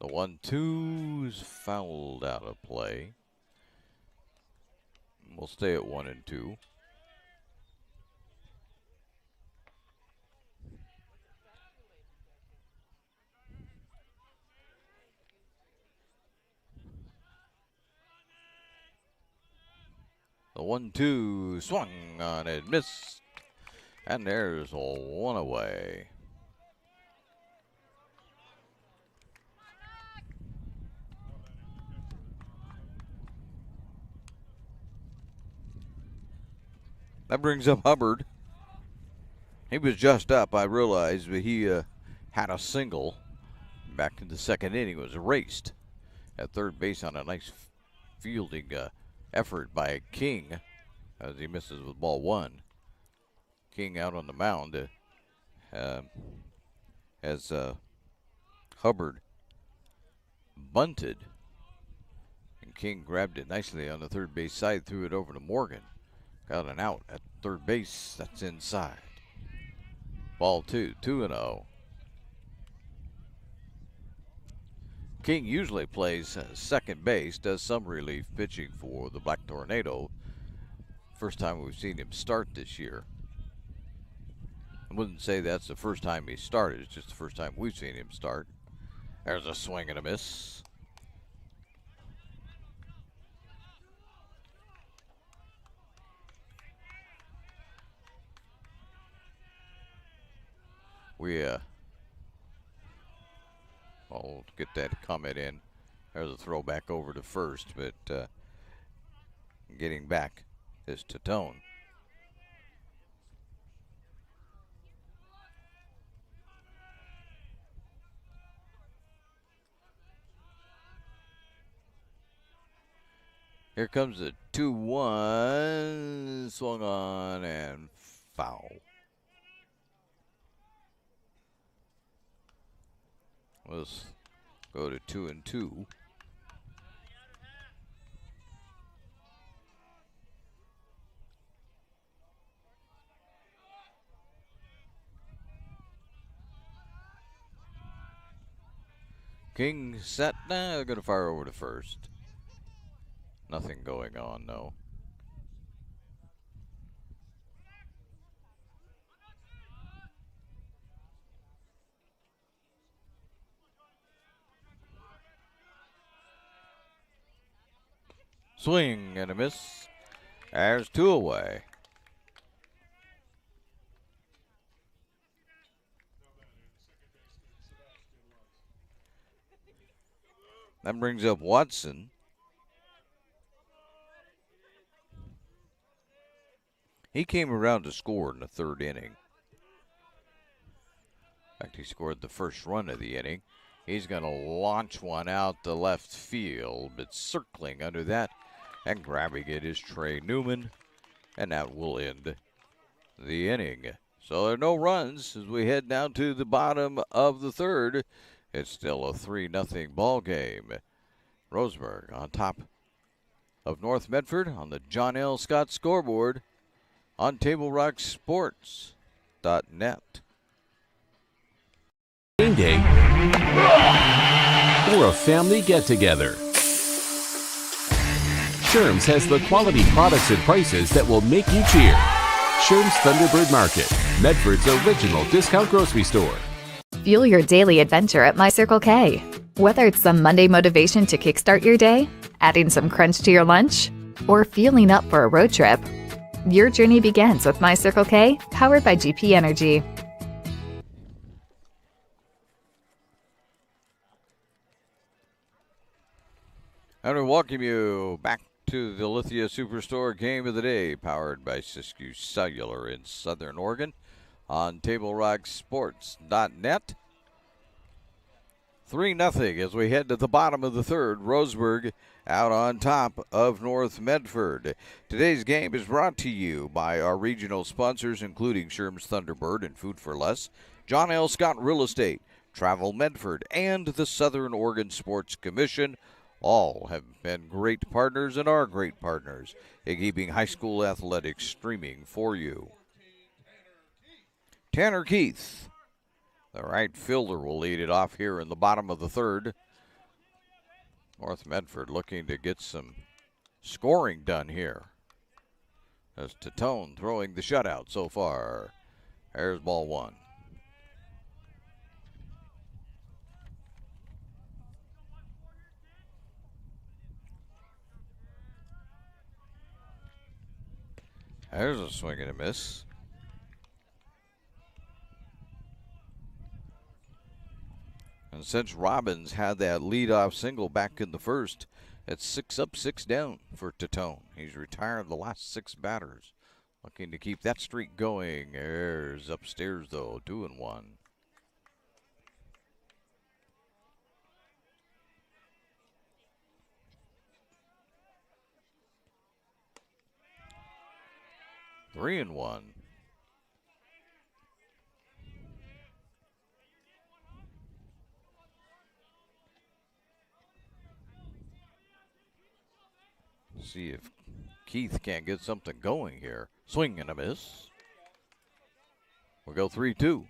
The 1-2 is fouled out of play. We'll stay at 1-2. The 1-2 swung on it, missed, and there's a 1 away. That brings up Hubbard. He was just up, I realized, but he had a single back in the second inning. Was erased at third base on a nice fielding effort by King as he misses with ball 1. King out on the mound as Hubbard bunted, and King grabbed it nicely on the third base side, threw it over to Morgan. Got an out at third base. That's inside. Ball 2, 2-0. King usually plays second base, does some relief pitching for the Black Tornado. First time we've seen him start this year. I wouldn't say that's the first time he started. It's just the first time we've seen him start. There's a swing and a miss. I'll get that comment in. There's a throwback over to first, but getting back is Tatone. Here comes a 2-1. Swung on and foul. Let's go to 2-2. King set. Nah, going to fire over to first. Nothing going on, no. Swing and a miss. There's 2 away. That brings up Watson. He came around to score in the 3rd inning. In fact, he scored the first run of the inning. He's going to launch one out to left field, but circling under that and grabbing it is Trey Newman, and that will end the inning. So there are no runs as we head down to the bottom of the 3rd. It's still a 3-0 ball game. Roseburg on top of North Medford on the John L. Scott scoreboard on TableRockSports.net. Game day or a family get-together. Sherm's has the quality products and prices that will make you cheer. Sherm's Thunderbird Market, Medford's original discount grocery store. Fuel your daily adventure at My Circle K. Whether it's some Monday motivation to kickstart your day, adding some crunch to your lunch, or fueling up for a road trip, your journey begins with My Circle K, powered by GP Energy. And we welcome you back to the Lithia Superstore Game of the Day, powered by Siskiyou Cellular in Southern Oregon on TableRockSports.net. 3-0 as we head to the bottom of the 3rd. Roseburg out on top of North Medford. Today's game is brought to you by our regional sponsors, including Sherm's Thunderbird and Food for Less, John L. Scott Real Estate, Travel Medford, and the Southern Oregon Sports Commission. All have been great partners and are great partners in keeping high school athletics streaming for you. Tanner Keith, the right fielder, will lead it off here in the bottom of the 3rd. North Medford looking to get some scoring done here. As Tatone throwing the shutout so far. There's ball 1. There's a swing and a miss. And since Robbins had that leadoff single back in the 1st, it's 6 up, 6 down for Tatone. He's retired the last 6 batters. Looking to keep that streak going. There's upstairs, though, 2-1. 3-1. See if Keith can't get something going here. Swing and a miss. We'll go 3-2.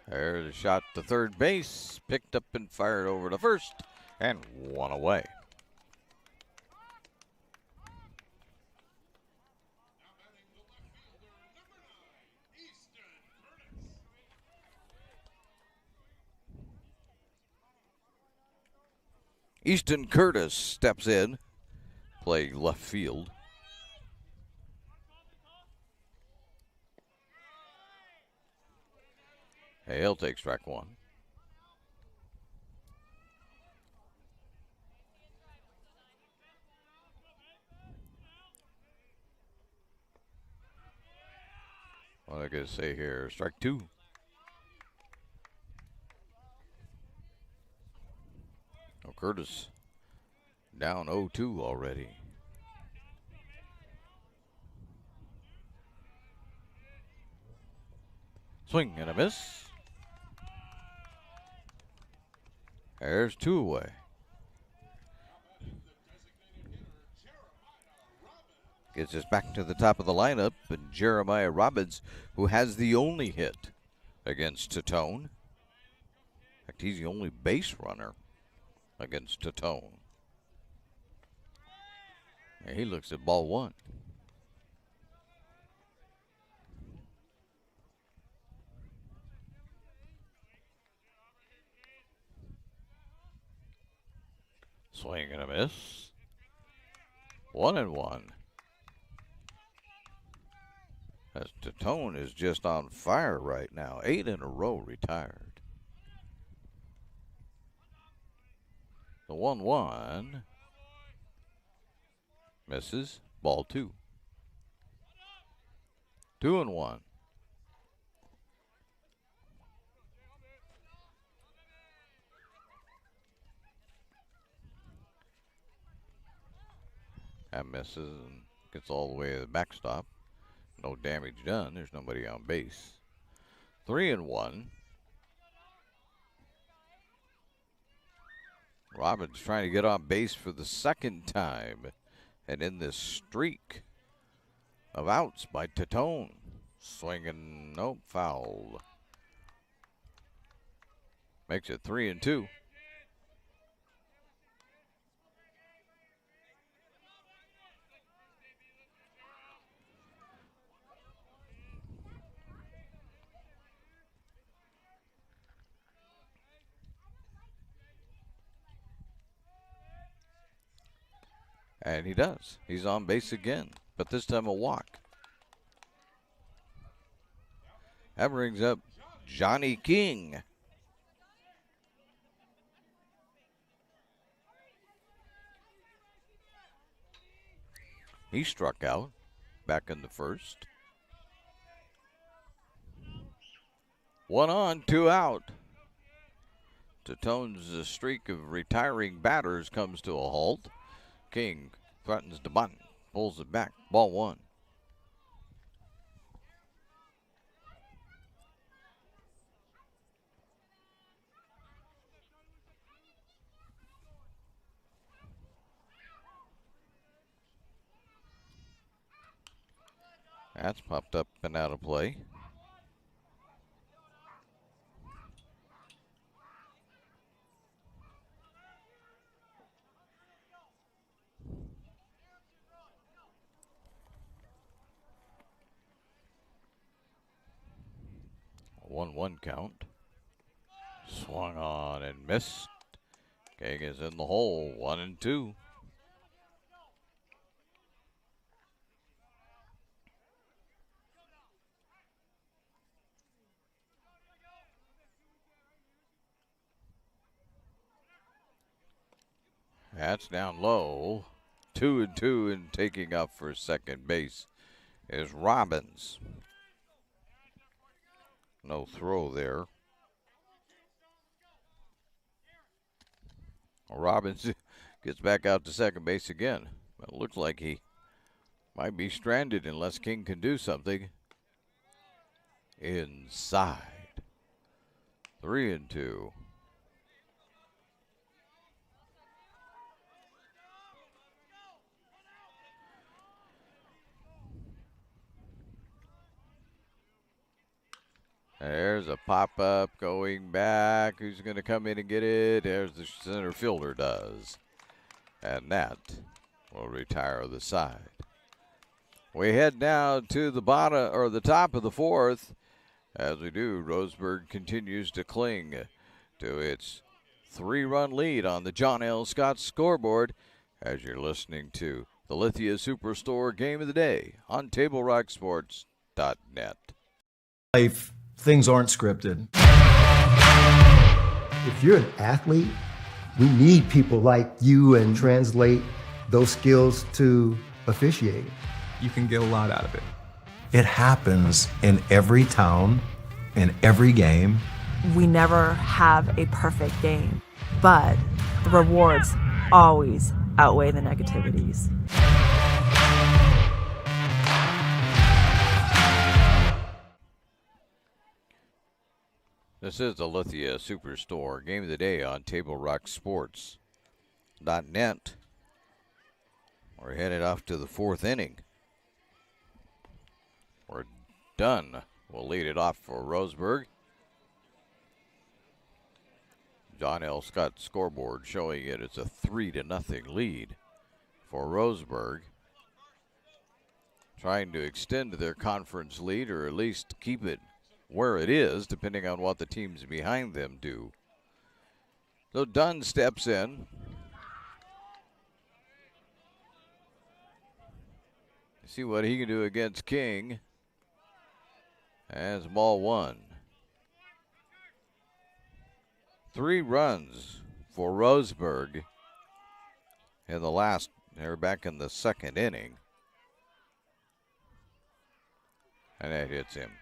There's a shot to third base. Picked up and fired over to first. And 1 away. Easton Curtis steps in, playing left field. Hey, he'll take strike 1. What I gotta say here? Strike two. Oh, Curtis down 0-2 already. Swing and a miss. There's two away. Gets us back to the top of the lineup, and Jeremiah Robbins, who has the only hit against Tatone. In fact, he's the only base runner against Tatone. And he looks at ball one. Swing and a miss. 1-1. As Tatone is just on fire right now. 8 in a row retired. The 1-1 misses. Ball two. 2-1. That misses and gets all the way to the backstop. No damage done. There's nobody on base. 3-1. Robbins trying to get on base for the second time. And in this streak of outs by Tatone. Swinging, nope, foul. Makes it 3-2. And he does. He's on base again, but this time a walk. That brings up Johnny King. He struck out back in the first. 1 on, 2 out. Tatone's streak of retiring batters comes to a halt. King threatens to bunt, pulls it back. Ball one. That's popped up and out of play. A 1-1 count. Swung on and missed. King is in the hole. 1-2. That's down low. 2-2, and taking up for second base is Robbins. No throw there. Robbins gets back out to second base again. But it looks like he might be stranded unless King can do something. Inside. 3-2. There's a pop-up going back. Who's going to come in and get it? There's the center fielder does. And that will retire the side. We head now to the bottom or the top of the fourth. As we do, Roseburg continues to cling to its 3-run lead on the John L. Scott scoreboard as you're listening to the Lithia Superstore Game of the Day on TableRockSports.net. Life, things aren't scripted. If you're an athlete, we need people like you and translate those skills to officiating. You can get a lot out of it. It happens in every town, in every game. We never have a perfect game, but the rewards always outweigh the negativities. This is the Lithia Superstore. Game of the day on TableRockSports.net. We're headed off to the fourth inning. We're done. We'll lead it off for Roseburg. John L. Scott's scoreboard showing it as a 3-0 lead for Roseburg. Trying to extend their conference lead, or at least keep it where it is, depending on what the teams behind them do. So Dunn steps in. See what he can do against King. As ball one. 3 runs for Roseburg in the last, they're back in the second inning. And that hits him.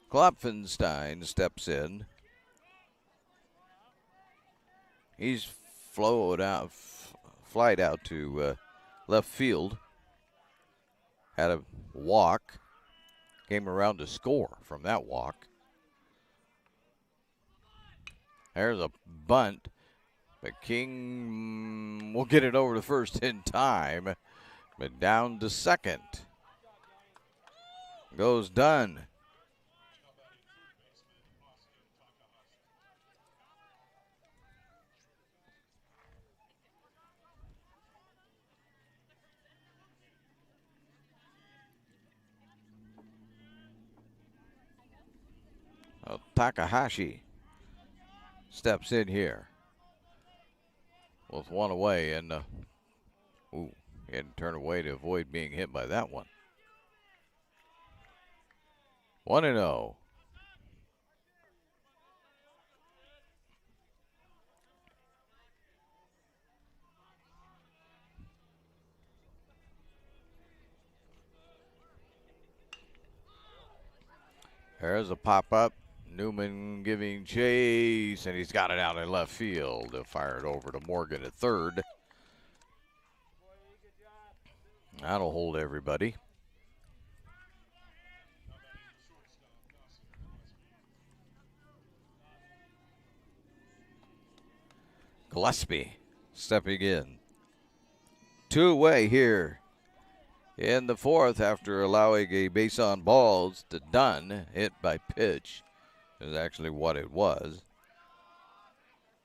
Klopfenstein steps in. He's flied out to left field. Had a walk. Came around to score from that walk. There's a bunt. But King will get it over to first in time. But down to second. Goes Dunn. Takahashi steps in here with one away, and he had to turn away to avoid being hit by that one. 1-0. There's a pop-up. Newman giving chase, and he's got it out in left field. They'll fire it over to Morgan at third. That'll hold everybody. Gillespie stepping in. 2 away here in the fourth after allowing a base on balls to Dunn, hit by pitch. Is actually what it was.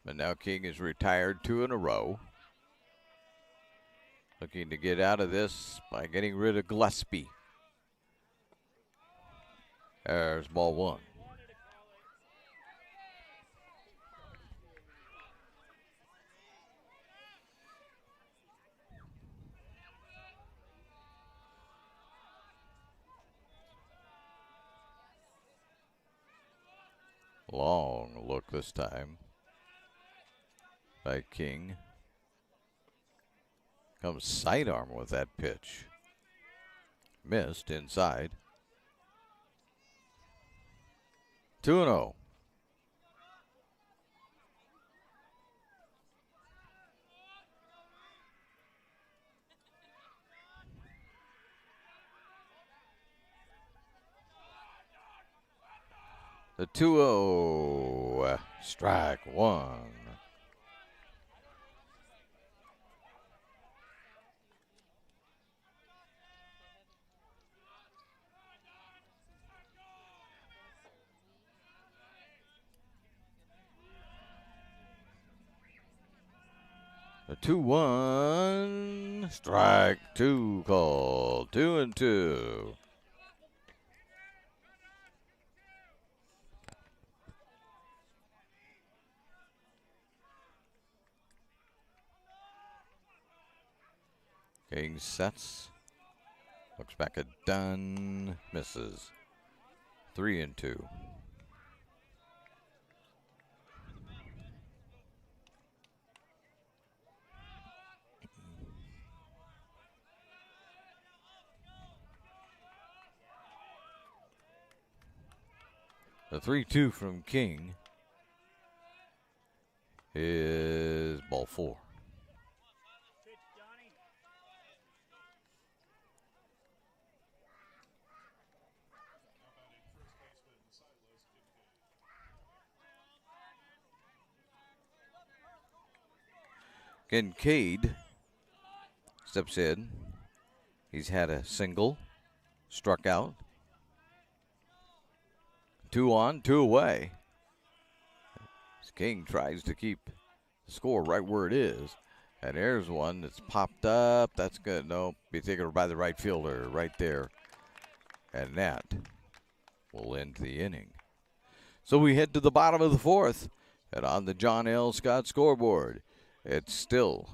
But now King is retired 2 in a row. Looking to get out of this by getting rid of Gillespie. There's ball one. Long look this time by King. Comes sidearm with that pitch. Missed inside. 2-0. The 2-0, strike one. The 2-1, strike two called, 2-2. King sets, looks back at Dunn, misses. 3-2. The 3-2 from King is ball 4. Kincaid steps in. He's had a single, struck out. 2 on, 2 away. King tries to keep the score right where it is. And there's one that's popped up. That's good. No, be taken by the right fielder right there. And that will end the inning. So we head to the bottom of the 4th. And on the John L. Scott scoreboard, it's still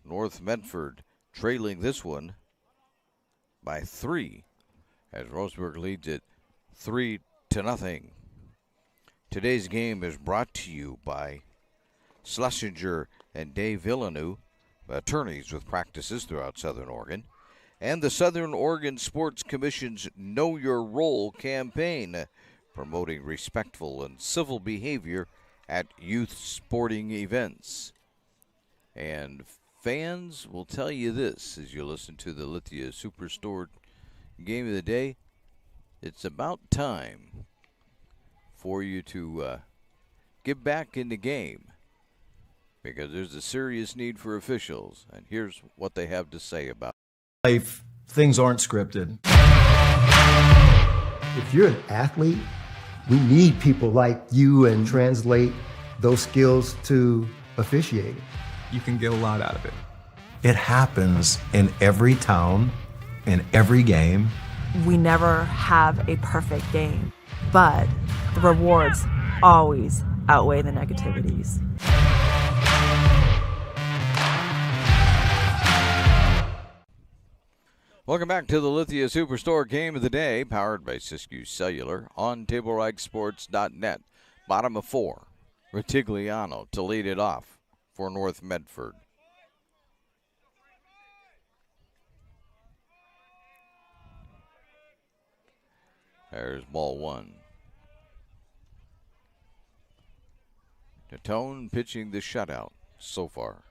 North Medford trailing this one by 3 as Roseburg leads it 3-0. Today's game is brought to you by Schlesinger and Dave Villeneuve, attorneys with practices throughout Southern Oregon, and the Southern Oregon Sports Commission's Know Your Role campaign, promoting respectful and civil behavior at youth sporting events. And fans will tell you this as you listen to the Lithia Superstore game of the day. It's about time for you to get back in the game because there's a serious need for officials. And here's what they have to say about it. Life, things aren't scripted. If you're an athlete, we need people like you and translate those skills to officiating. You can get a lot out of it. It happens in every town, in every game. We never have a perfect game, but the rewards always outweigh the negativities. Welcome back to the Lithia Superstore game of the day, powered by Siskiyou Cellular on TableRightSports.net. Bottom of 4, Retigliano to lead it off for North Medford. There's ball 1. Tatone pitching the shutout so far.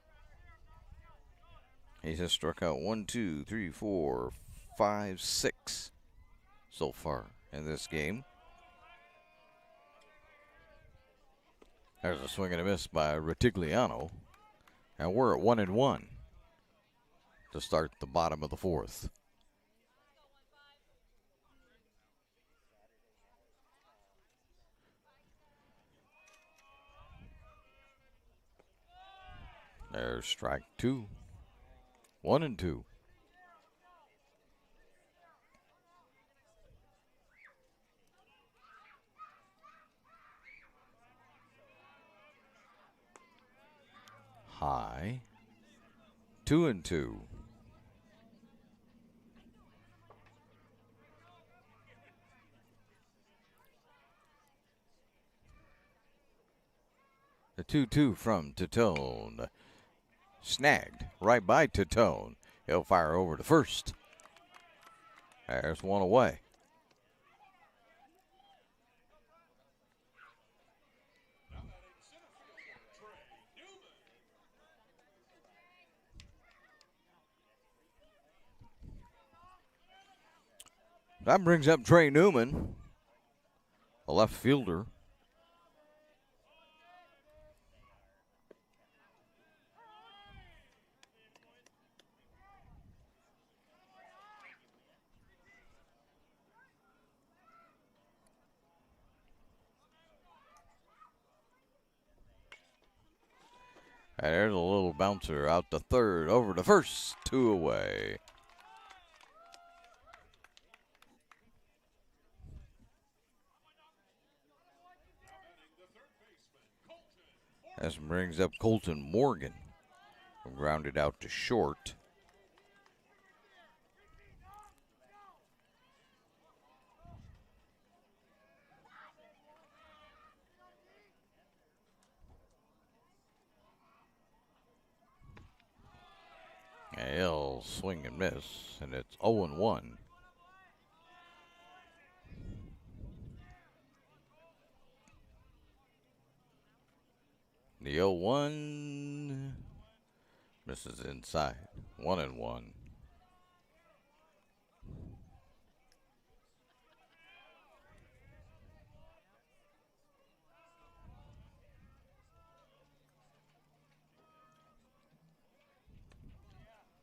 He has struck out 1, 2, 3, 4, 5, 6 so far in this game. There's a swing and a miss by Retigliano. And we're at 1-1 to start the bottom of the 4th. There's strike 2. 1-2. High. 2-2. The 2-2 from Tatone. Snagged right by Tatone. He'll fire over to first. There's one away. That brings up Trey Newman, a left fielder. And there's a little bouncer out to third, over to first, 2 away. This brings up Colton Morgan, grounded out to short. Ball swing and miss, and it's 0-1. The 0-1 misses inside. 1-1.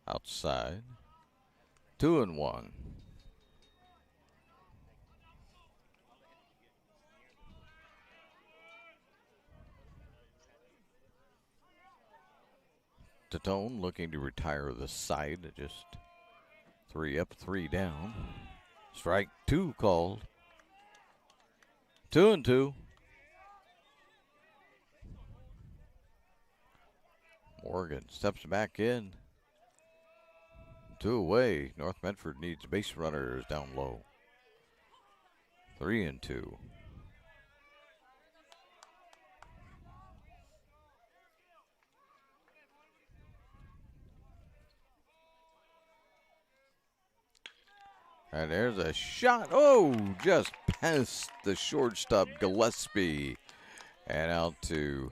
Outside. 2-1. Tatone looking to retire the side. Just 3 up, 3 down. Strike 2 called. 2-2. Morgan steps back in. 2 away. North Medford needs base runners down low. 3-2. And there's a shot. Oh, just past the shortstop Gillespie and out to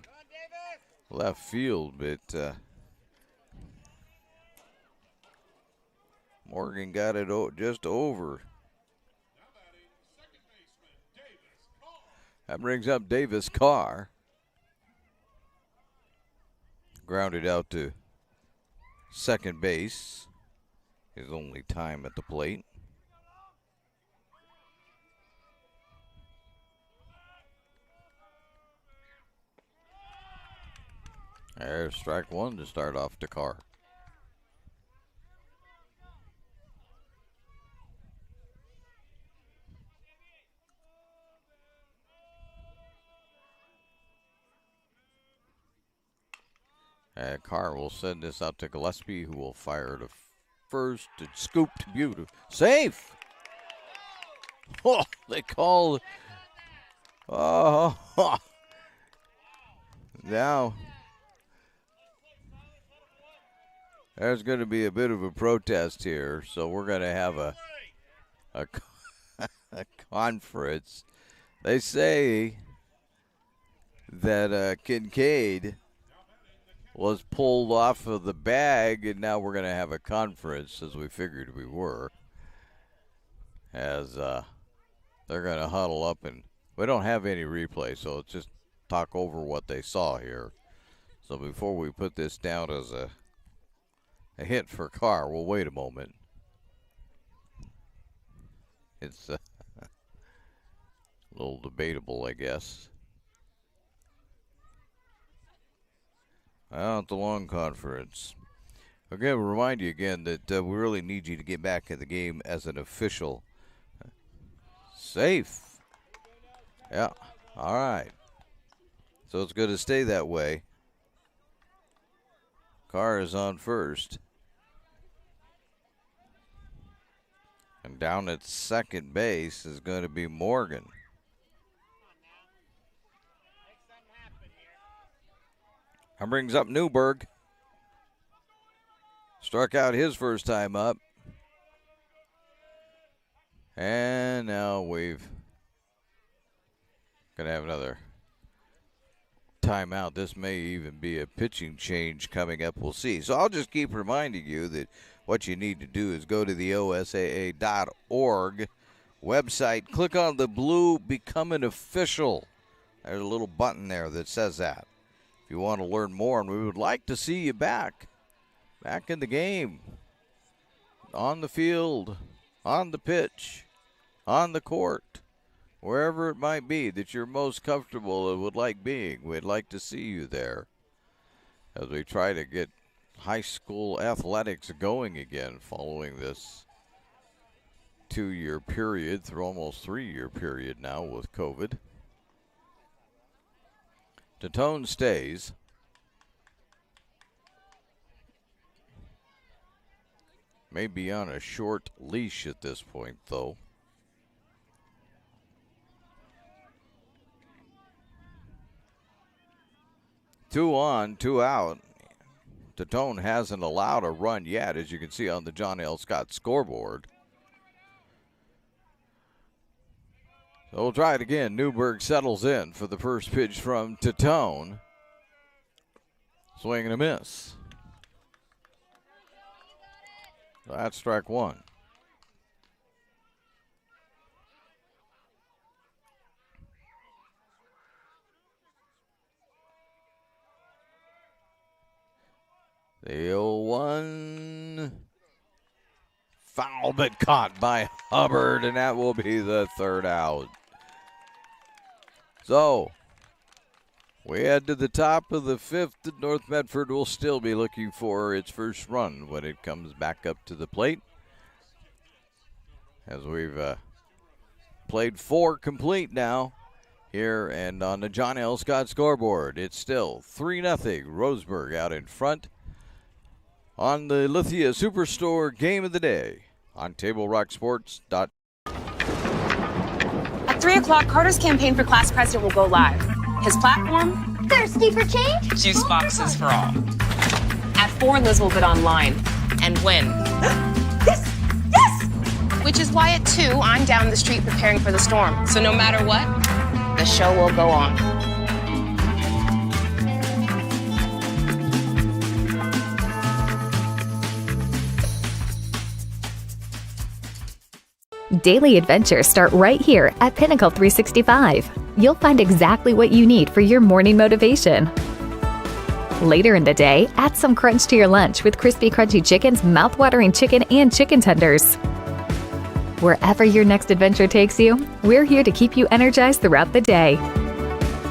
left field, but Morgan got it just over. That brings up Davis Carr. Grounded out to second base. His only time at the plate. There's strike 1 to start off to Carr. And Carr will send this out to Gillespie, who will fire to first. It's scooped, beautiful. Safe! Oh, they called. Oh, now there's going to be a bit of a protest here, so we're going to have a conference. They say that Kincaid was pulled off of the bag, and now we're going to have a conference, as we figured we were, as they're going to huddle up, and we don't have any replay, so let's just talk over what they saw here. So before we put this down as a hit for Carr, we'll wait a moment. It's a little debatable, I guess. Out the long conference. Okay, we'll remind you again that we really need you to get back in the game as an official. Safe. Yeah, all right. So it's going to stay that way. Carr is on first. And down at second base is going to be Morgan. That brings up Newberg. Struck out his first time up. And now we've going to have another timeout. This may even be a pitching change coming up. We'll see. So I'll just keep reminding you that what you need to do is go to the OSAA.org website, click on the blue Become an Official. There's a little button there that says that. If you want to learn more, and we would like to see you back in the game, on the field, on the pitch, on the court, wherever it might be that you're most comfortable and would like being. We'd like to see you there as we try to get high school athletics going again following this 2-year period, through almost 3-year period now with COVID. Tatone stays. May be on a short leash at this point, though. Two on, 2 out. Tatone hasn't allowed a run yet, as you can see on the John L. Scott scoreboard. So we'll try it again. Newberg settles in for the first pitch from Tatone. Swing and a miss. So that's strike one. The 0-1. Foul, but caught by Hubbard, and that will be the third out. So, we head to the top of the fifth. North Medford will still be looking for its first run when it comes back up to the plate. As we've played 4 complete now here, and on the John L. Scott scoreboard, it's still 3-0. Roseburg out in front on the Lithia Superstore Game of the Day on TableRockSports.com. At 3 o'clock, Carter's campaign for class president will go live. His platform? Thirsty for change? Juice boxes for all. At 4, Liz will bid online and win. Yes! Yes! Which is why at 2, I'm down the street preparing for the storm. So no matter what, the show will go on. Daily adventures start right here at Pinnacle 365. You'll find exactly what you need for your morning motivation. Later in the day, add some crunch to your lunch with crispy, crunchy chicken's mouth-watering chicken and chicken tenders. Wherever your next adventure takes you, we're here to keep you energized throughout the day.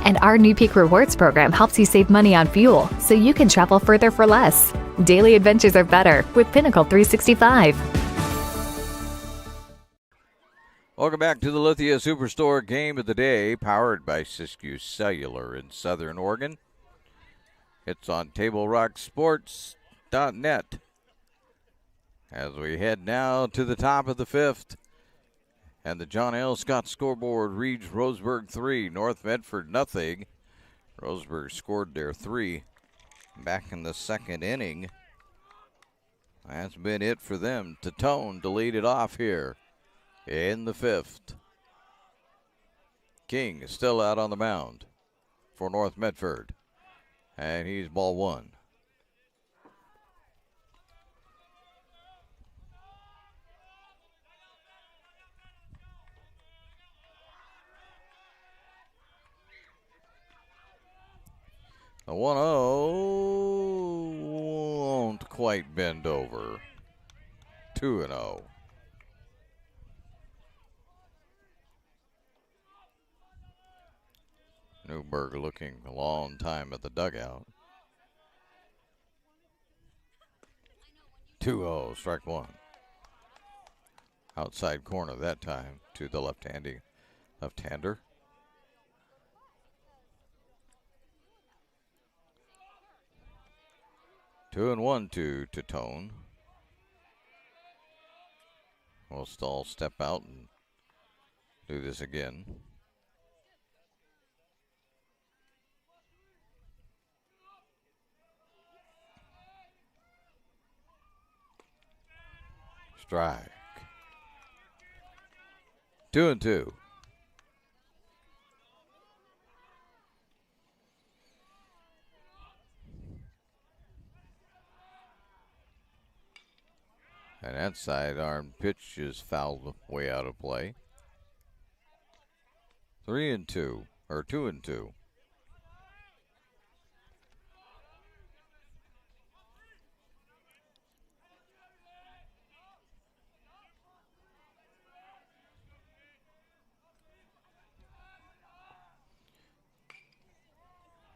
And our new Peak Rewards program helps you save money on fuel so you can travel further for less. Daily adventures are better with Pinnacle 365. Welcome back to the Lithia Superstore Game of the Day, powered by Siskiyou Cellular in Southern Oregon. It's on TableRockSports.net. As we head now to the top of the fifth, and the John L. Scott scoreboard reads Roseburg 3, North Medford nothing. Roseburg scored their 3 back in the second inning. That's been it for them. Tatone to lead it off here in the fifth. King is still out on the mound for North Medford, and he's ball 1. The 1-0 won't quite bend over. 2-0. Newberg looking a long time at the dugout. 2-0, strike 1. Outside corner that time to the left-hander. 2-1 to Tatone. We'll still step out and do this again. Strike. 2-2. And that sidearm pitch is fouled way out of play. 3-2, or 2-2.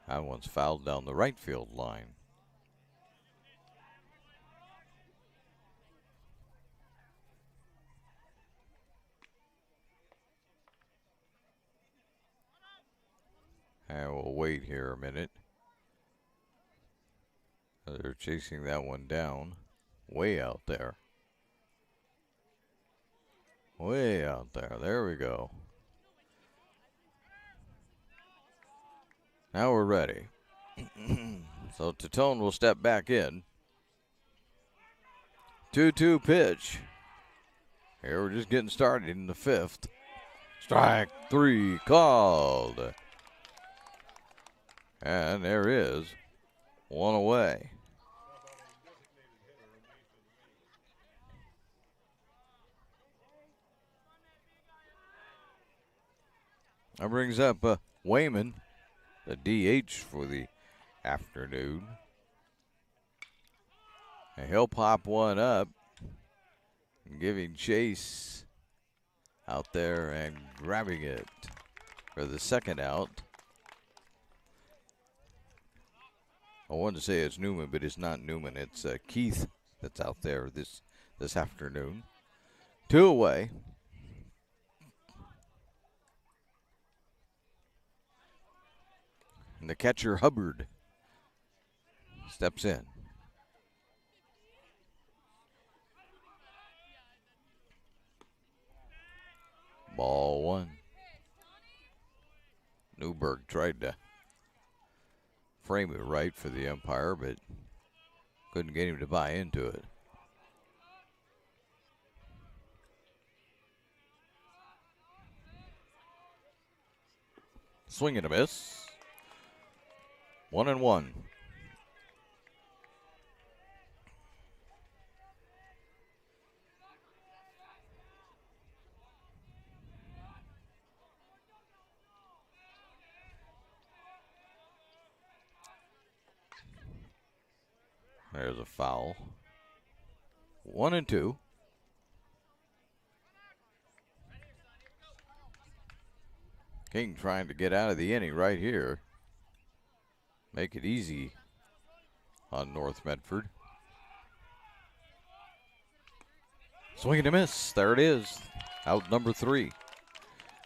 That one's fouled down the right field line. And we'll wait here a minute. They're chasing that one down. Way out there. Way out there. There we go. Now we're ready. So Tatone will step back in. 2-2 pitch. Here we're just getting started in the fifth. Strike three called. And there is one away. That brings up Wayman, the DH for the afternoon. And he'll pop one up, giving chase out there and grabbing it for the second out. I wanted to say it's Newman, but it's not Newman. It's Keith that's out there this afternoon. 2 away. And the catcher, Hubbard, steps in. Ball 1. Newberg tried to frame it right for the umpire, but couldn't get him to buy into it. Swing and a miss. 1-1. There's a foul. 1-2. King trying to get out of the inning right here. Make it easy on North Medford. Swing and a miss. There it is. Out number 3.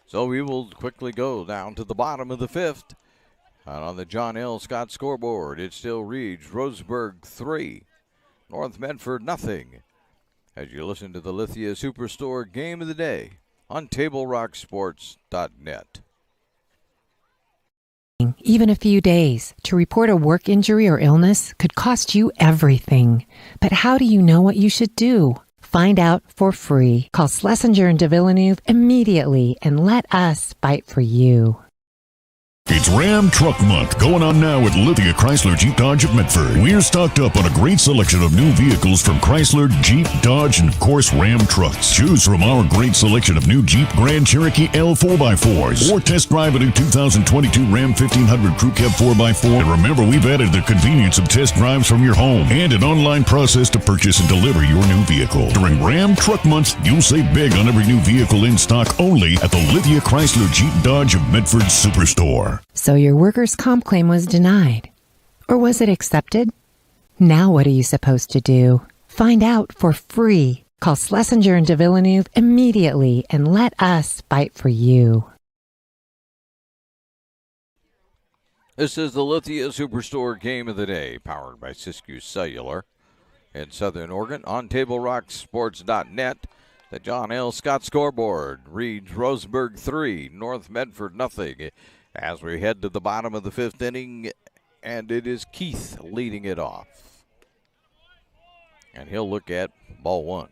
So we will quickly go down to the bottom of the fifth. And on the John L. Scott scoreboard, it still reads Roseburg 3, North Medford nothing. As you listen to the Lithia Superstore Game of the Day on TableRockSports.net. Even a few days to report a work injury or illness could cost you everything. But how do you know what you should do? Find out for free. Call Schlesinger and de Villeneuve immediately and let us fight for you. It's Ram Truck Month going on now at Lithia Chrysler Jeep Dodge of Medford. We're stocked up on a great selection of new vehicles from Chrysler, Jeep, Dodge, and of course Ram trucks. Choose from our great selection of new Jeep Grand Cherokee L 4x4s or test drive a new 2022 Ram 1500 Crew Cab 4x4. And remember, we've added the convenience of test drives from your home and an online process to purchase and deliver your new vehicle. During Ram Truck Month, you'll save big on every new vehicle in stock only at the Lithia Chrysler Jeep Dodge of Medford Superstore. So your workers' comp claim was denied. Or was it accepted? Now what are you supposed to do? Find out for free. Call Schlesinger and de Villeneuve immediately and let us fight for you. This is the Lithia Superstore Game of the Day, powered by Siskiyou Cellular in Southern Oregon on TableRockSports.net. The John L. Scott scoreboard reads Roseburg 3, North Medford nothing. As we head to the bottom of the fifth inning, and it is Keith leading it off. And he'll look at ball 1.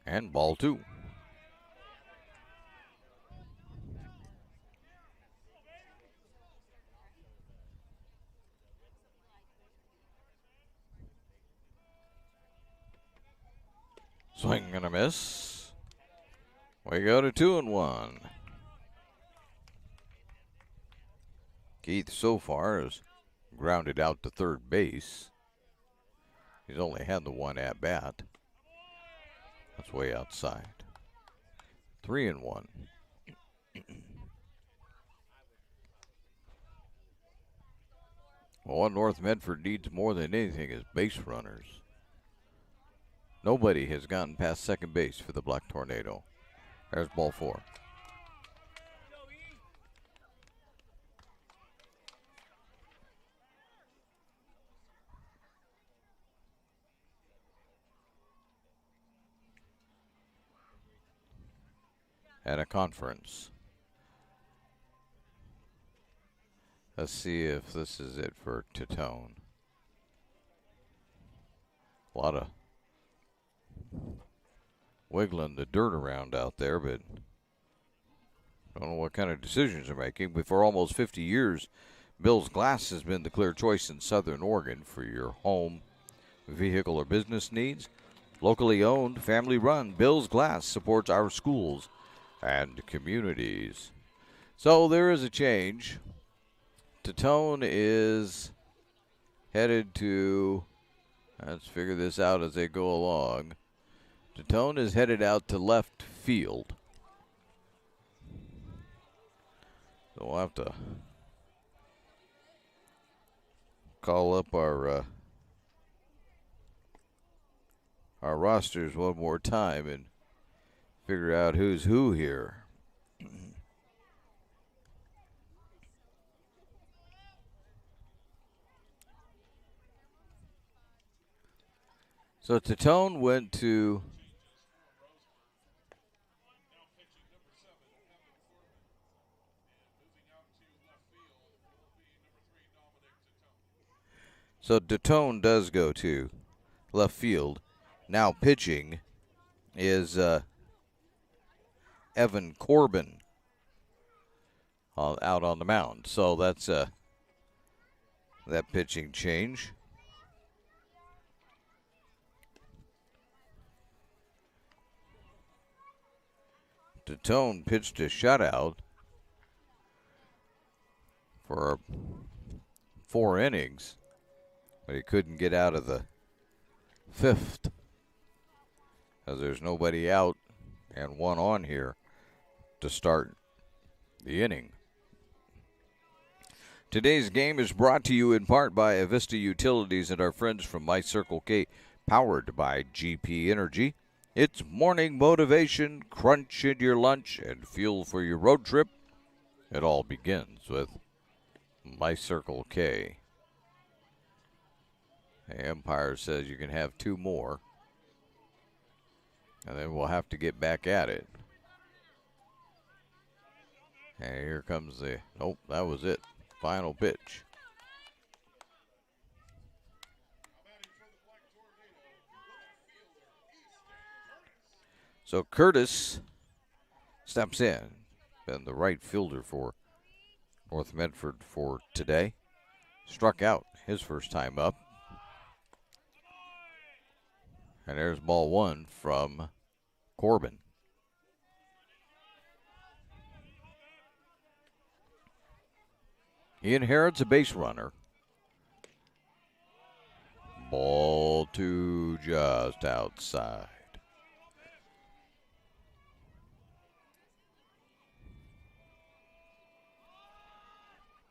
And ball 2. Swing and a miss. We go to 2-1. Keith so far has grounded out to third base. He's only had the one at bat. That's way outside. 3-1. Well, what North Medford needs more than anything is base runners. Nobody has gotten past second base for the Black Tornado. There's ball 4. at a conference. Let's see if this is it for Titone. A lot of wiggling the dirt around out there, but don't know what kind of decisions they're making. But for almost 50 years, Bill's Glass has been the clear choice in Southern Oregon for your home, vehicle, or business needs. Locally owned, family run, Bill's Glass supports our schools and communities. So there is a change. Titone is headed to, let's figure this out as they go along. Titone is headed out to left field. So we'll have to call up our rosters one more time and figure out who's who here. So Titone went to Titone does go to left field. Now pitching is Evan Corbin out on the mound. So that's that pitching change. Titone pitched a shutout for 4 innings, but he couldn't get out of the 5th as there's nobody out and one on here to start the inning. Today's game is brought to you in part by Avista Utilities and our friends from My Circle K, powered by GP Energy. It's morning motivation, crunch in your lunch, and fuel for your road trip. It all begins with My Circle K. The Empire says you can have 2 more, and then we'll have to get back at it. And here comes the, nope, that was it. Final pitch. So Curtis steps in, been the right fielder for North Medford for today. Struck out his first time up. And there's ball 1 from Corbin. He inherits a base runner. Ball 2 just outside.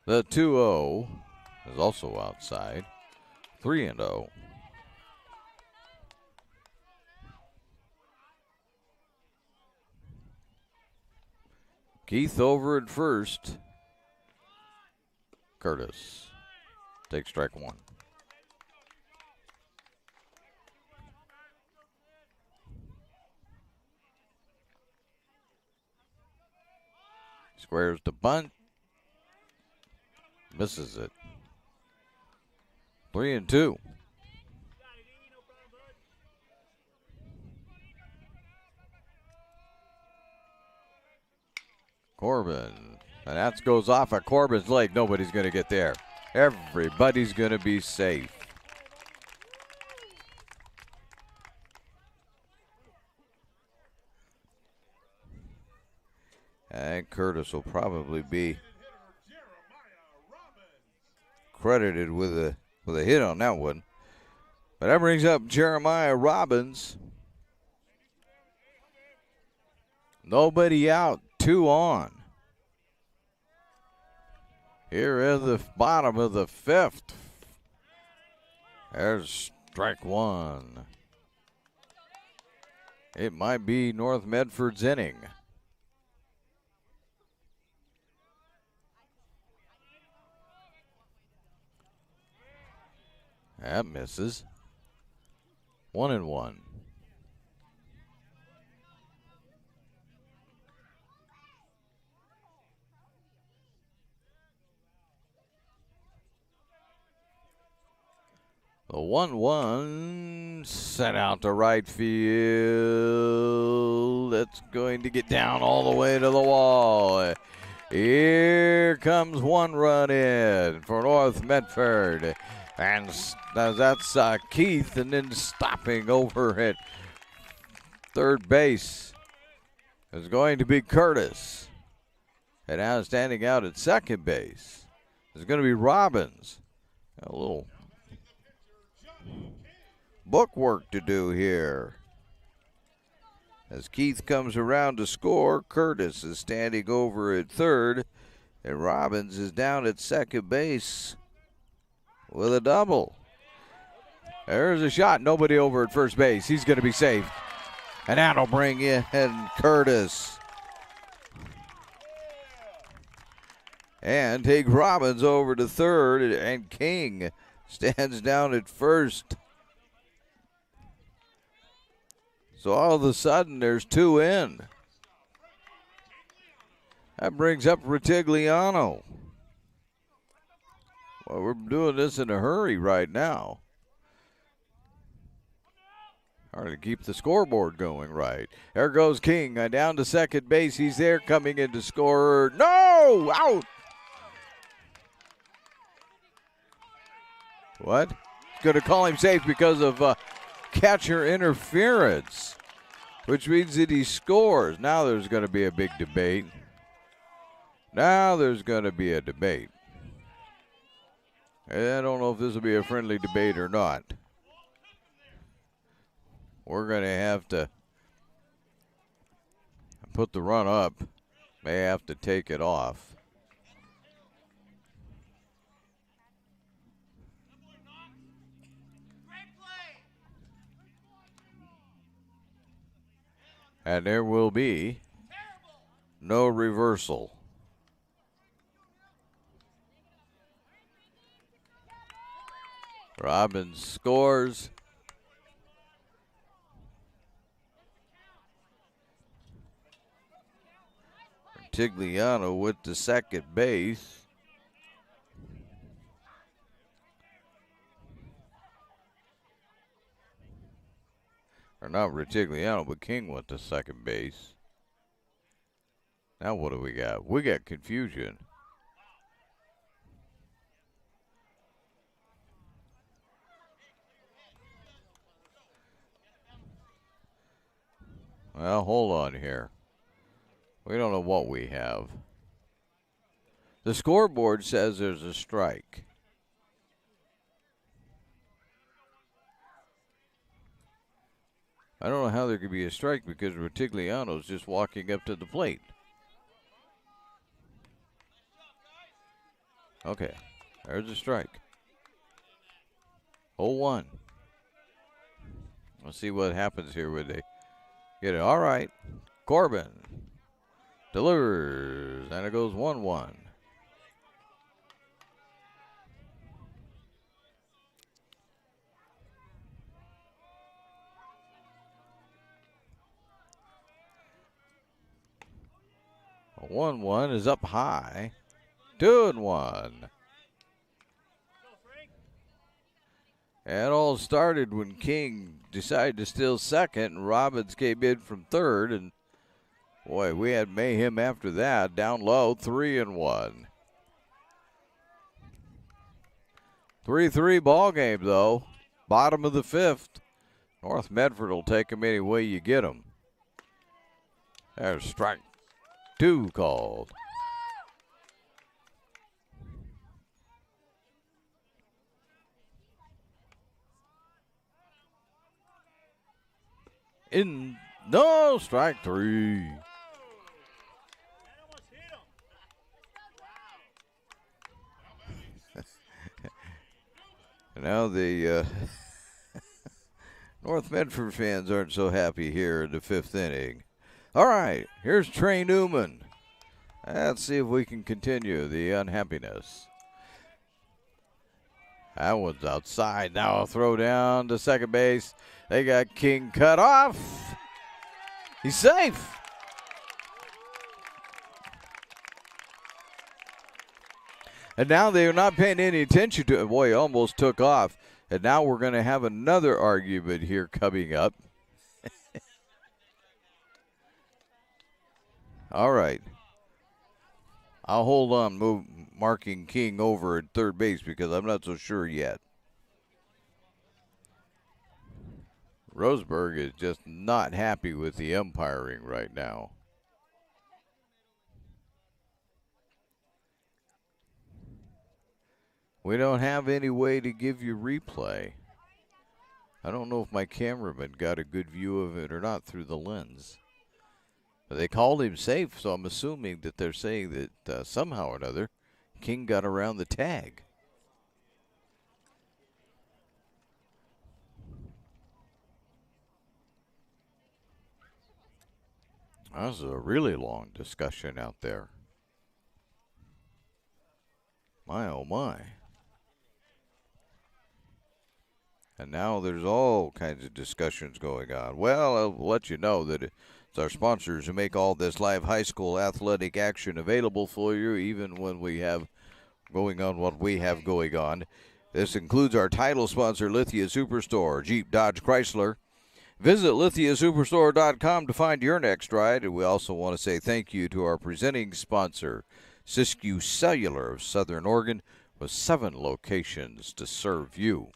The 2-0 is also outside. 3-0. Keith over at first. Curtis takes strike 1. Squares the bunt. Misses it. 3-2. Corbin. And that goes off of Corbin's leg. Nobody's going to get there. Everybody's going to be safe. And Curtis will probably be credited with a hit on that one. But that brings up Jeremiah Robbins. Nobody out, 2 on. Here in the bottom of the 5th. There's strike 1. It might be North Medford's inning. That misses. 1-1. The 1-1 sent out to right field. That's going to get down all the way to the wall. Here comes one run in for North Medford. And that's Keith, and then stopping over at third base is going to be Curtis. And now standing out at second base is going to be Robbins. A little book work to do here. As Keith comes around to score, Curtis is standing over at third, and Robbins is down at second base with a double. There's a shot. Nobody over at first base. He's going to be safe. And that'll bring in Curtis. And take Robbins over to third, and King stands down at first. So all of a sudden, there's two in. That brings up Ritigliano. Well, we're doing this in a hurry right now. Hard to keep the scoreboard going right. There goes King down to second base. He's there coming in to score. No! Out! What? He's going to call him safe because of catcher interference, which means that he scores. Now there's going to be a big debate. Now there's going to be a debate. I don't know if this will be a friendly debate or not. We're going to have to put the run up. May have to take it off. And there will be no reversal. Robbins scores. Ritigliano with the second base. Or not Ritigliano, but King went to second base. Now what do we got? We got confusion. Well, hold on here. We don't know what we have. The scoreboard says there's a strike. I don't know how there could be a strike because Ritigliano's just walking up to the plate. Okay, there's a strike. 0-1. Let's see what happens here when they get it. All right, Corbin delivers, and it goes 1-1. A 1-1 is up high. 2-1. And it all started when King decided to steal second, and Robbins came in from third, and boy, we had mayhem after that. Down low, 3-1. 3-3 ball game, though. Bottom of the fifth. North Medford will take them any way you get them. There's strike two called. No, strike three. Now the North Medford fans aren't so happy here in the fifth inning. All right, here's Trey Newman. Let's see if we can continue the unhappiness. That one's outside. Now a throw down to second base. They got King cut off. He's safe. And now they're not paying any attention to it. Boy, he almost took off. And now we're going to have another argument here coming up. All right. I'll hold on marking King over at third base because I'm not so sure yet. Roseburg is just not happy with the umpiring right now. We don't have any way to give you replay. I don't know if my cameraman got a good view of it or not through the lens. But they called him safe, so I'm assuming that they're saying that somehow or another, King got around the tag. That was a really long discussion out there. My, oh my. And now there's all kinds of discussions going on. Well, I'll let you know that it's our sponsors who make all this live high school athletic action available for you, even when we have going on what we have going on. This includes our title sponsor, Lithia Superstore, Jeep, Dodge, Chrysler. Visit lithiasuperstore.com to find your next ride. And we also want to say thank you to our presenting sponsor, Siskiyou Cellular of Southern Oregon, with 7 locations to serve you.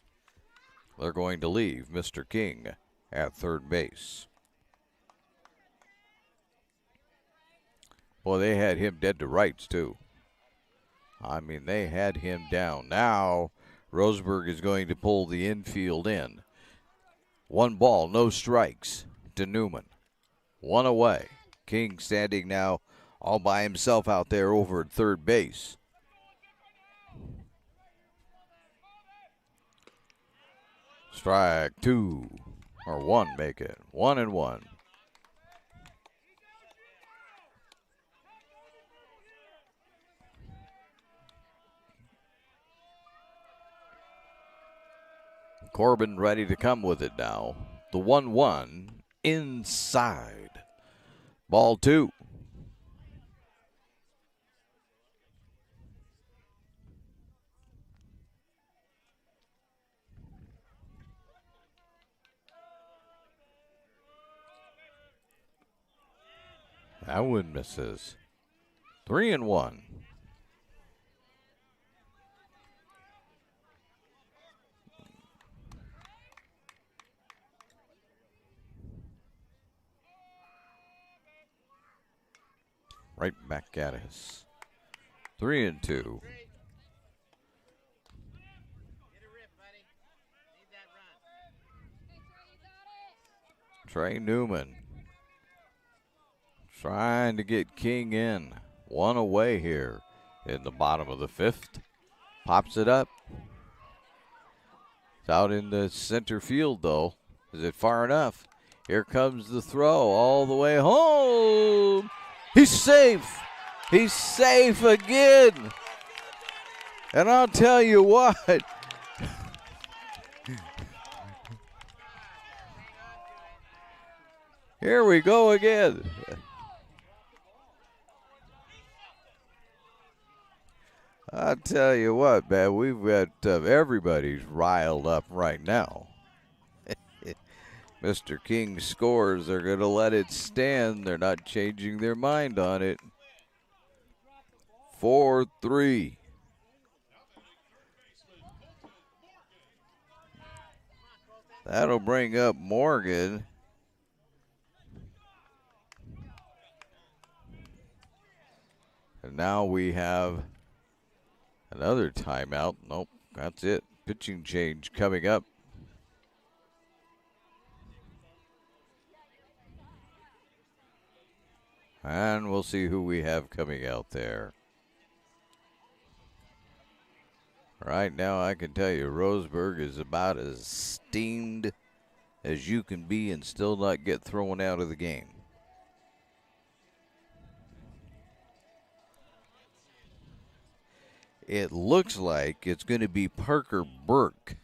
They're going to leave Mr. King at third base. Boy, they had him dead to rights, too. I mean, they had him down. Now, Roseburg is going to pull the infield in. 1 ball, no strikes to Newman. 1 away. King standing now all by himself out there over at third base. Strike 2, or 1 make it. 1-1. Corbin ready to come with it now. The 1-1 inside. Ball 2. That one misses. 3-1. Right back at us. 3-2. Trey Newman trying to get King in. 1 away here in the bottom of the 5th. Pops it up. It's out in the center field, though. Is it far enough? Here comes the throw all the way home. He's safe. He's safe again. And I'll tell you what. Here we go again. I'll tell you what, man, we've got everybody's riled up right now. Mr. King scores. They're going to let it stand. They're not changing their mind on it. 4-3. That'll bring up Morgan. And now we have another timeout. Nope, that's it. Pitching change coming up. And we'll see who we have coming out there. Right now, I can tell you, Roseburg is about as steamed as you can be and still not get thrown out of the game. It looks like it's going to be Parker Burke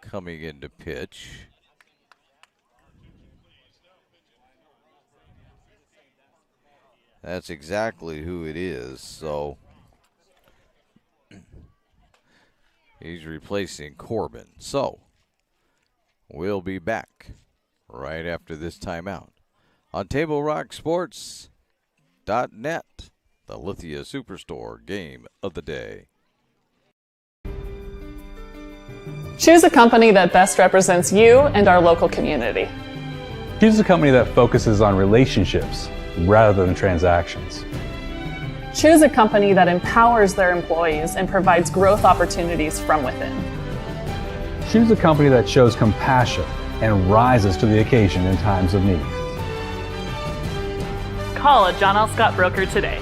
coming into pitch. That's exactly who it is. So He's replacing Corbin. So, we'll be back right after this timeout on TableRockSports.net, the Lithia Superstore game of the day. Choose a company that best represents you and our local community. Choose a company that focuses on relationships rather than transactions. Choose a company that empowers their employees and provides growth opportunities from within. Choose a company that shows compassion and rises to the occasion in times of need. Call a John L. Scott broker today.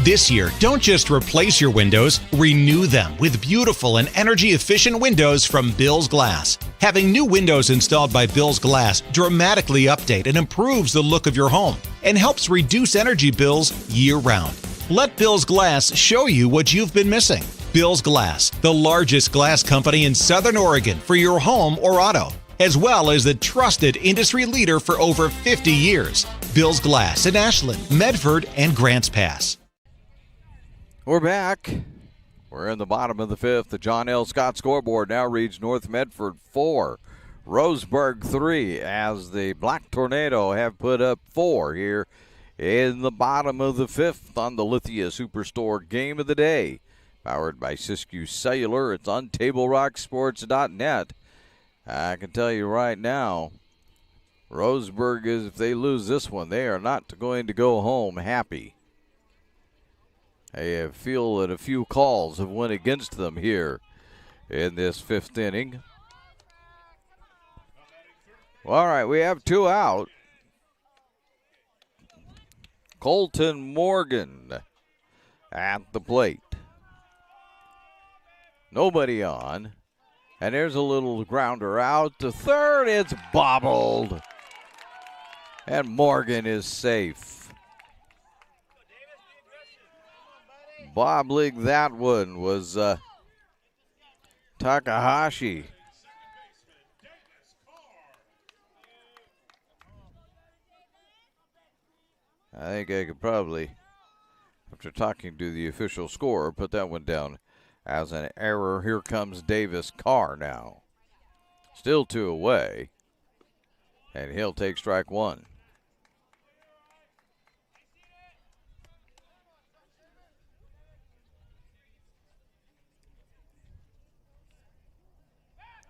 This year, don't just replace your windows, renew them with beautiful and energy-efficient windows from Bill's Glass. Having new windows installed by Bill's Glass dramatically update and improves the look of your home and helps reduce energy bills year-round. Let Bill's Glass show you what you've been missing. Bill's Glass, the largest glass company in Southern Oregon for your home or auto, as well as the trusted industry leader for over 50 years. Bill's Glass in Ashland, Medford, and Grants Pass. We're back. We're in the bottom of the fifth. The John L. Scott scoreboard now reads North Medford 4, Roseburg 3, as the Black Tornado have put up 4 here in the bottom of the fifth on the Lithia Superstore game of the day. Powered by Siskiyou Cellular. It's on TableRockSports.net. I can tell you right now, Roseburg is, if they lose this one, they are not going to go home happy. I feel that a few calls have went against them here in this fifth inning. All right, we have 2 out. Colton Morgan at the plate. Nobody on. And there's a little grounder out to third. It's bobbled. And Morgan is safe. Bobbling that one was Takahashi. I think I could probably, after talking to the official scorer, put that one down as an error. Here comes Davis Carr now. Still 2 away. And he'll take strike 1.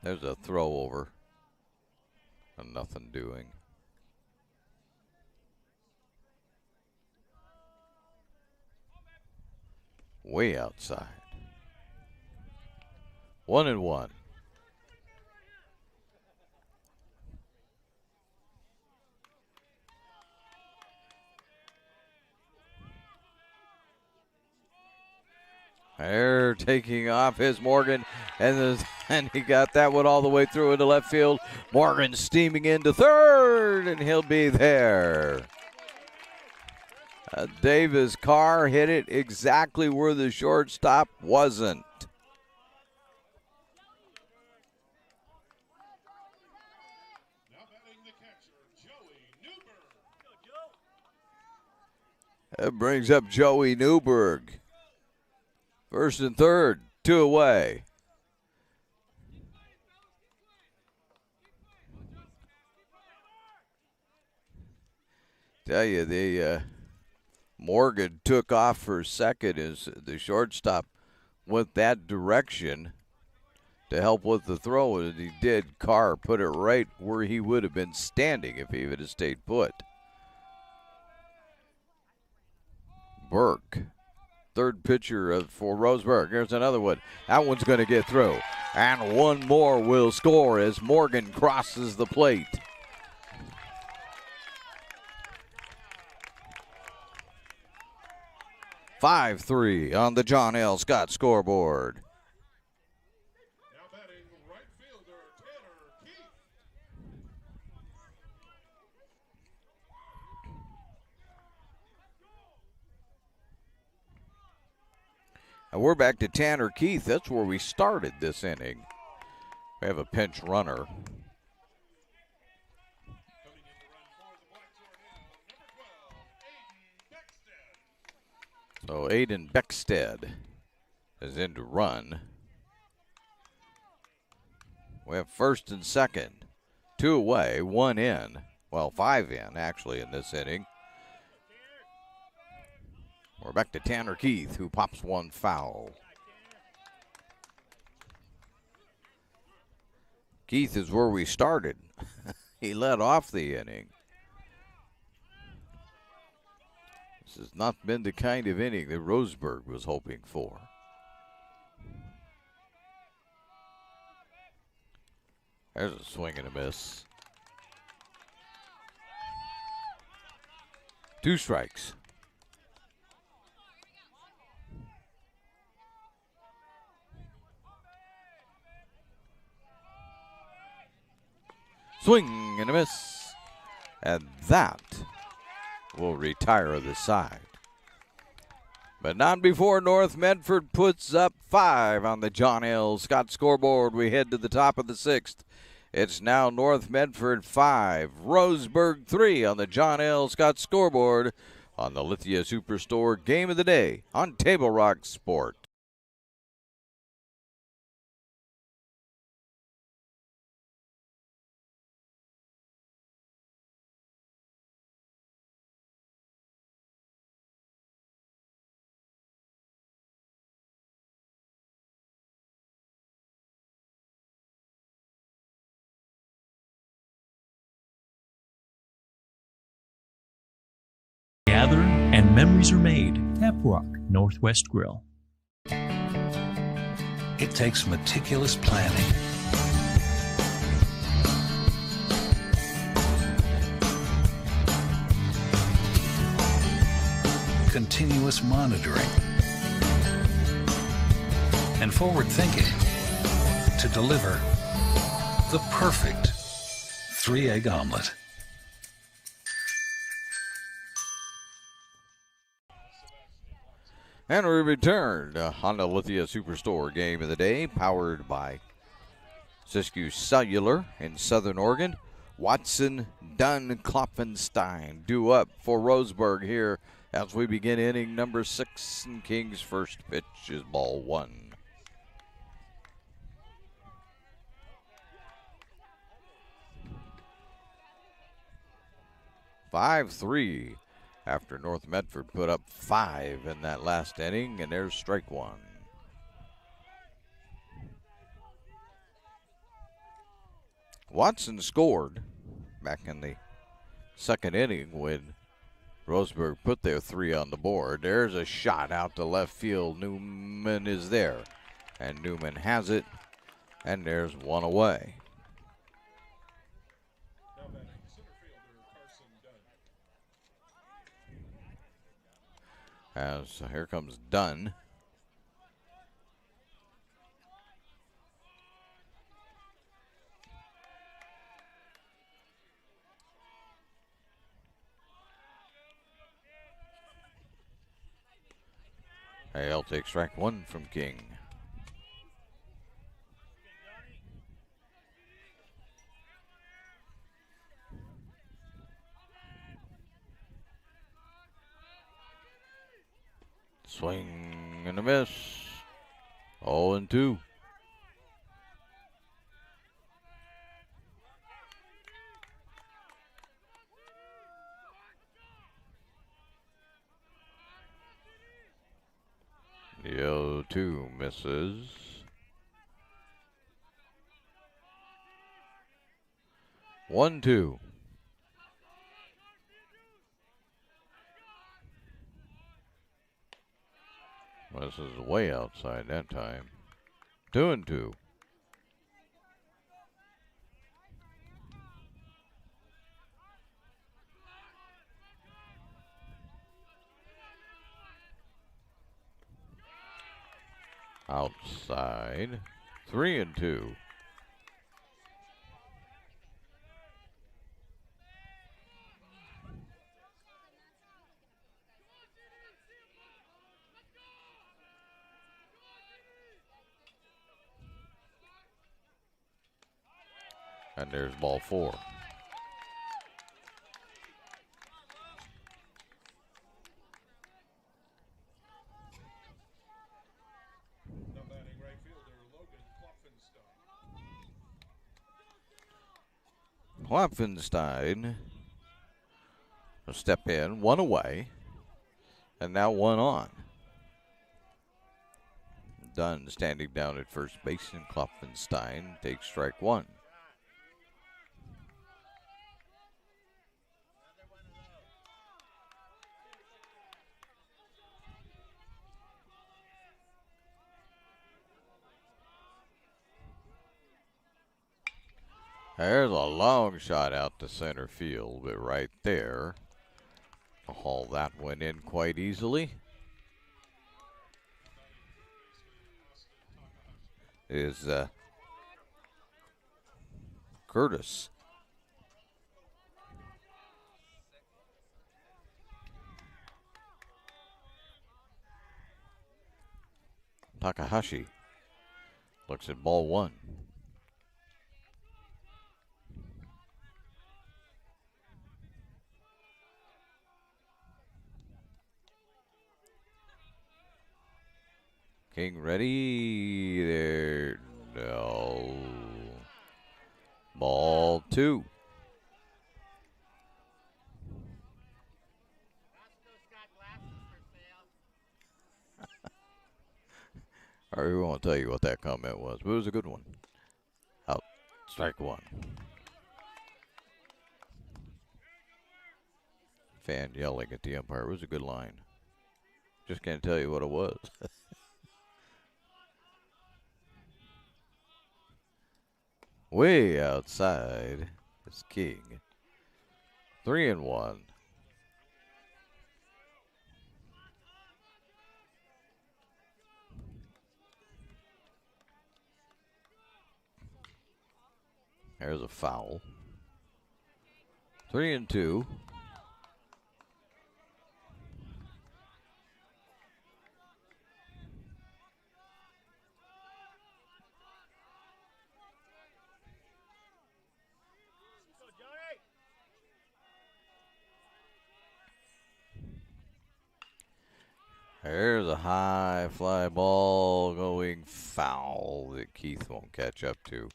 There's a throw over. And nothing doing. Way outside. 1-1. They're taking off his Morgan, and he got that one all the way through into left field. Morgan steaming into third, and he'll be there. Davis Carr hit it exactly where the shortstop wasn't. That brings up Joey Newberg. First and third, 2 away. Tell you, the Morgan took off for second as the shortstop went that direction to help with the throw, and he did. Carr put it right where he would have been standing if he would have stayed put. Burke. Third pitcher for Roseburg. Here's another one. That one's going to get through. And one more will score as Morgan crosses the plate. "5-3" on the John L. Scott scoreboard. And we're back to Tanner Keith. That's where we started this inning. We have a pinch runner. So Aiden Beckstead is in to run. We have first and second. 2 away, 1 in. Well, 5 in, actually, in this inning. We're back to Tanner Keith, who pops one foul. Keith is where we started. He led off the inning. This has not been the kind of inning that Roseburg was hoping for. There's a swing and a miss. 2 strikes. Swing and a miss. And that will retire the side. But not before North Medford puts up 5 on the John L. Scott scoreboard. We head to the top of the 6th. It's now North Medford 5, Roseburg 3 on the John L. Scott scoreboard on the Lithia Superstore Game of the Day on Table Rock Sport. Gather and memories are made. Tap Rock Northwest Grill. It takes meticulous planning, continuous monitoring, and forward thinking to deliver the perfect 3-egg omelet. And we returned on the Lithia Superstore Game of the Day, powered by Siskiyou Cellular in Southern Oregon. Watson, Dunn, Klopfenstein due up for Roseburg here as we begin inning number 6, and King's first pitch is ball 1. "5-3 after North Medford put up 5 in that last inning, and there's strike 1. Watson scored back in the second inning when Roseburg put their 3 on the board. There's a shot out to left field. Newman is there, and Newman has it, and there's 1 away. As here comes Dunn. He'll take strike 1 from King. Swing and a miss. 0-2. The 0-2 misses. One, 2. This is way outside that time. 2-2. Outside. 3-2. And there's ball 4. Klopfenstein a step in, one away, and now one on. Dunn standing down at first base, and Klopfenstein takes strike one. There's a long shot out to center field, but right there, to haul that one in quite easily is Curtis. Takahashi looks at ball one. King ready there. No. Ball two. All right, we won't tell you what that comment was, but it was a good one. Out. Strike one. Fan yelling at the umpire. It was a good line. Just can't tell you what it was. Way outside is King. 3-1. There's a foul. 3-2. There's a high fly ball going foul that Keith won't catch up to.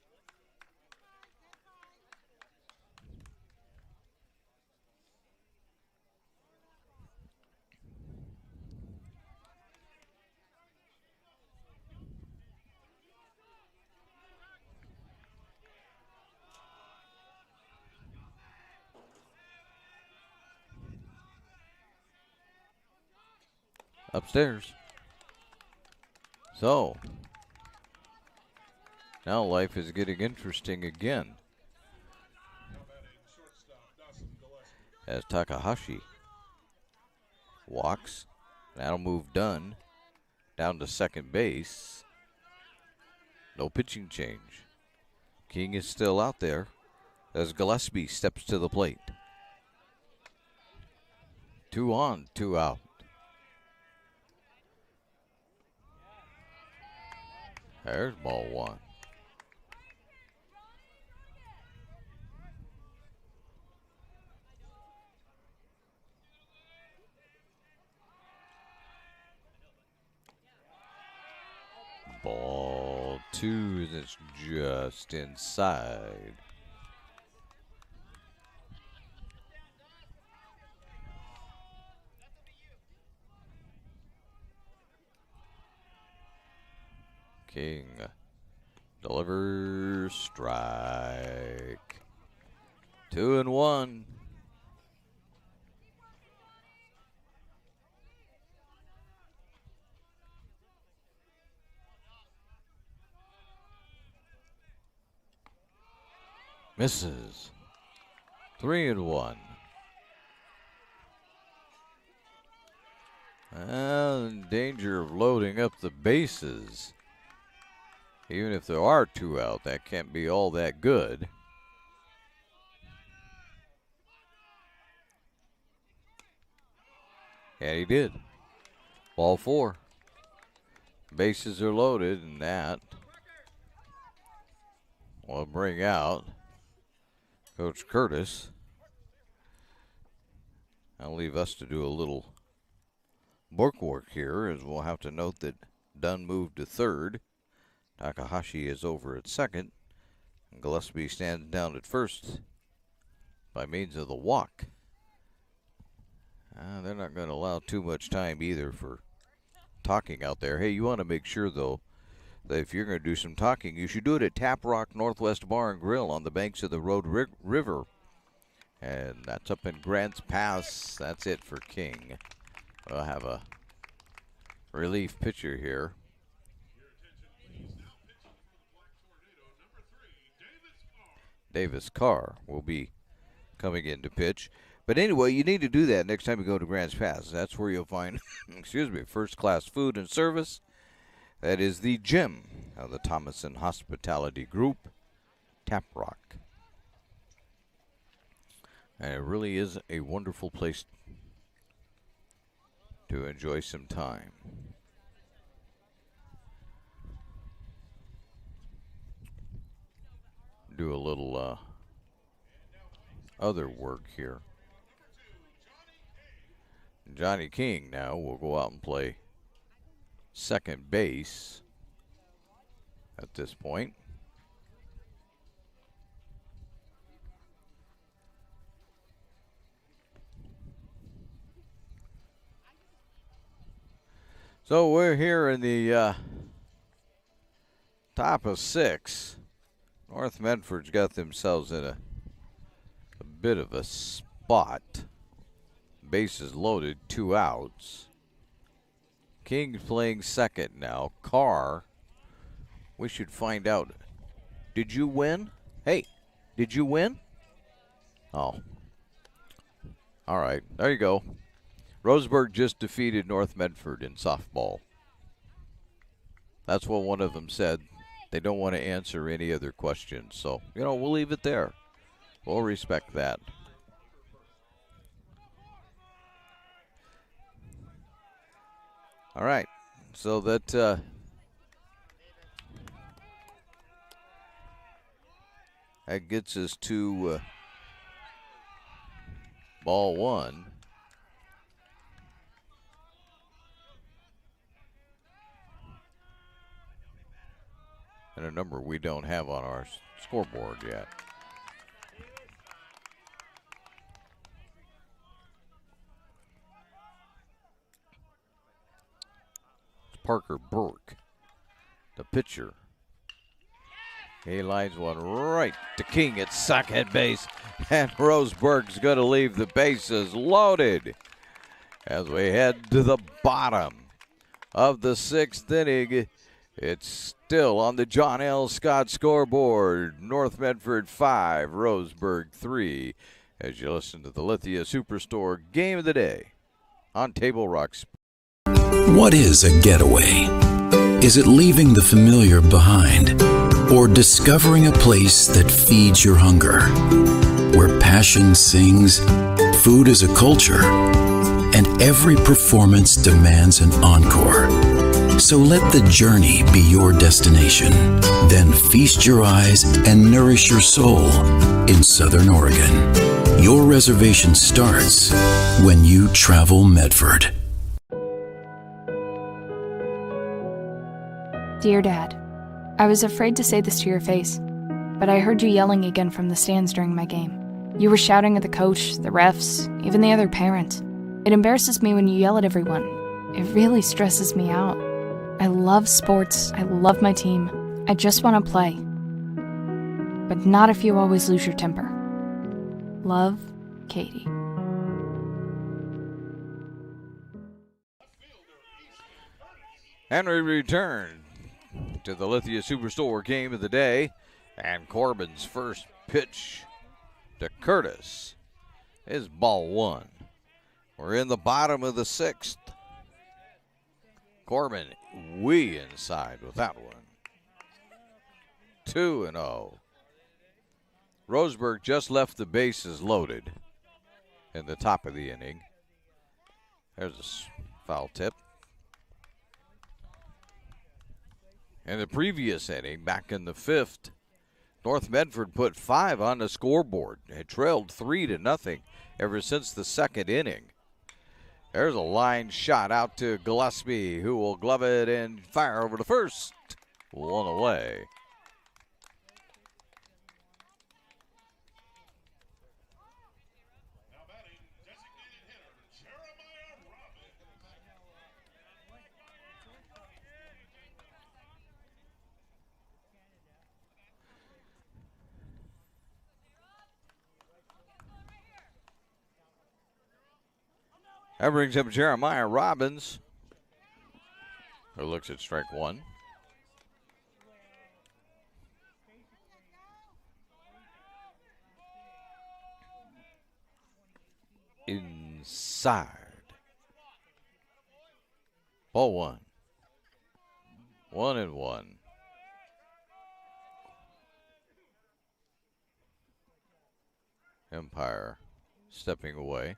Upstairs. So, now life is getting interesting again. As Takahashi walks, that'll move Dunn down to second base. No pitching change. King is still out there as Gillespie steps to the plate. 2 on, 2 out. There's ball one. Ball two that's just inside. King delivers, strike. 2-1. Misses. 3-1. Well, in danger of loading up the bases. Even if there are 2 out, that can't be all that good. And he did. Ball 4. Bases are loaded, and that will bring out Coach Curtis. I'll leave us to do a little book work here, as we'll have to note that Dunn moved to third. Takahashi is over at second. And Gillespie stands down at first. by means of the walk. They're not going to allow too much time either for talking out there. Hey, you want to make sure, though, that if you're going to do some talking, you should do it at Tap Rock Northwest Bar and Grill on the banks of the Road River. And that's up in Grants Pass. That's it for King. We'll have a relief pitcher here. Davis Carr will be coming in to pitch. But anyway, you need to do that next time you go to Grants Pass. That's where you'll find, first-class food and service. That is the gym of the Thomason Hospitality Group, Tap Rock. And it really is a wonderful place to enjoy some time. Do a little other work here. Johnny King now will go out and play second base at this point. So we're here in the top of 6. North Medford's got themselves in a bit of a spot. Bases loaded, 2 outs. King's playing second now. Carr, we should find out. Did you win? Hey, did you win? Oh. All right, there you go. Roseburg just defeated North Medford in softball. That's what one of them said. They don't want to answer any other questions. So, we'll leave it there. We'll respect that. All right, so that gets us to ball 1. And a number we don't have on our scoreboard yet. Parker Burke, the pitcher. He lines one right to King at second base, and Roseburg's going to leave the bases loaded as we head to the bottom of the 6th inning. It's still on the John L. Scott scoreboard. North Medford 5, Roseburg 3, as you listen to the Lithia Superstore Game of the Day on Table Rock Sports. What is a getaway? Is it leaving the familiar behind? Or discovering a place that feeds your hunger? Where passion sings, food is a culture, and every performance demands an encore. So let the journey be your destination. Then feast your eyes and nourish your soul in Southern Oregon. Your reservation starts when you travel Medford. Dear Dad, I was afraid to say this to your face, but I heard you yelling again from the stands during my game. You were shouting at the coach, the refs, even the other parents. It embarrasses me when you yell at everyone. It really stresses me out. I love sports, I love my team. I just want to play. But not if you always lose your temper. Love, Katie. And we return to the Lithia Superstore Game of the Day. And Corbin's first pitch to Curtis is ball 1. We're in the bottom of the 6th. Corbin way inside with that one. 2-0. Roseburg just left the bases loaded in the top of the inning. There's a foul tip. In the previous inning, back in the 5th, North Medford put 5 on the scoreboard. It trailed 3-0 ever since the 2nd inning. There's a line shot out to Gillespie, who will glove it and fire over to first. 1 away. That brings up Jeremiah Robbins, who looks at strike one. Inside. Ball one. 1-1. Empire stepping away.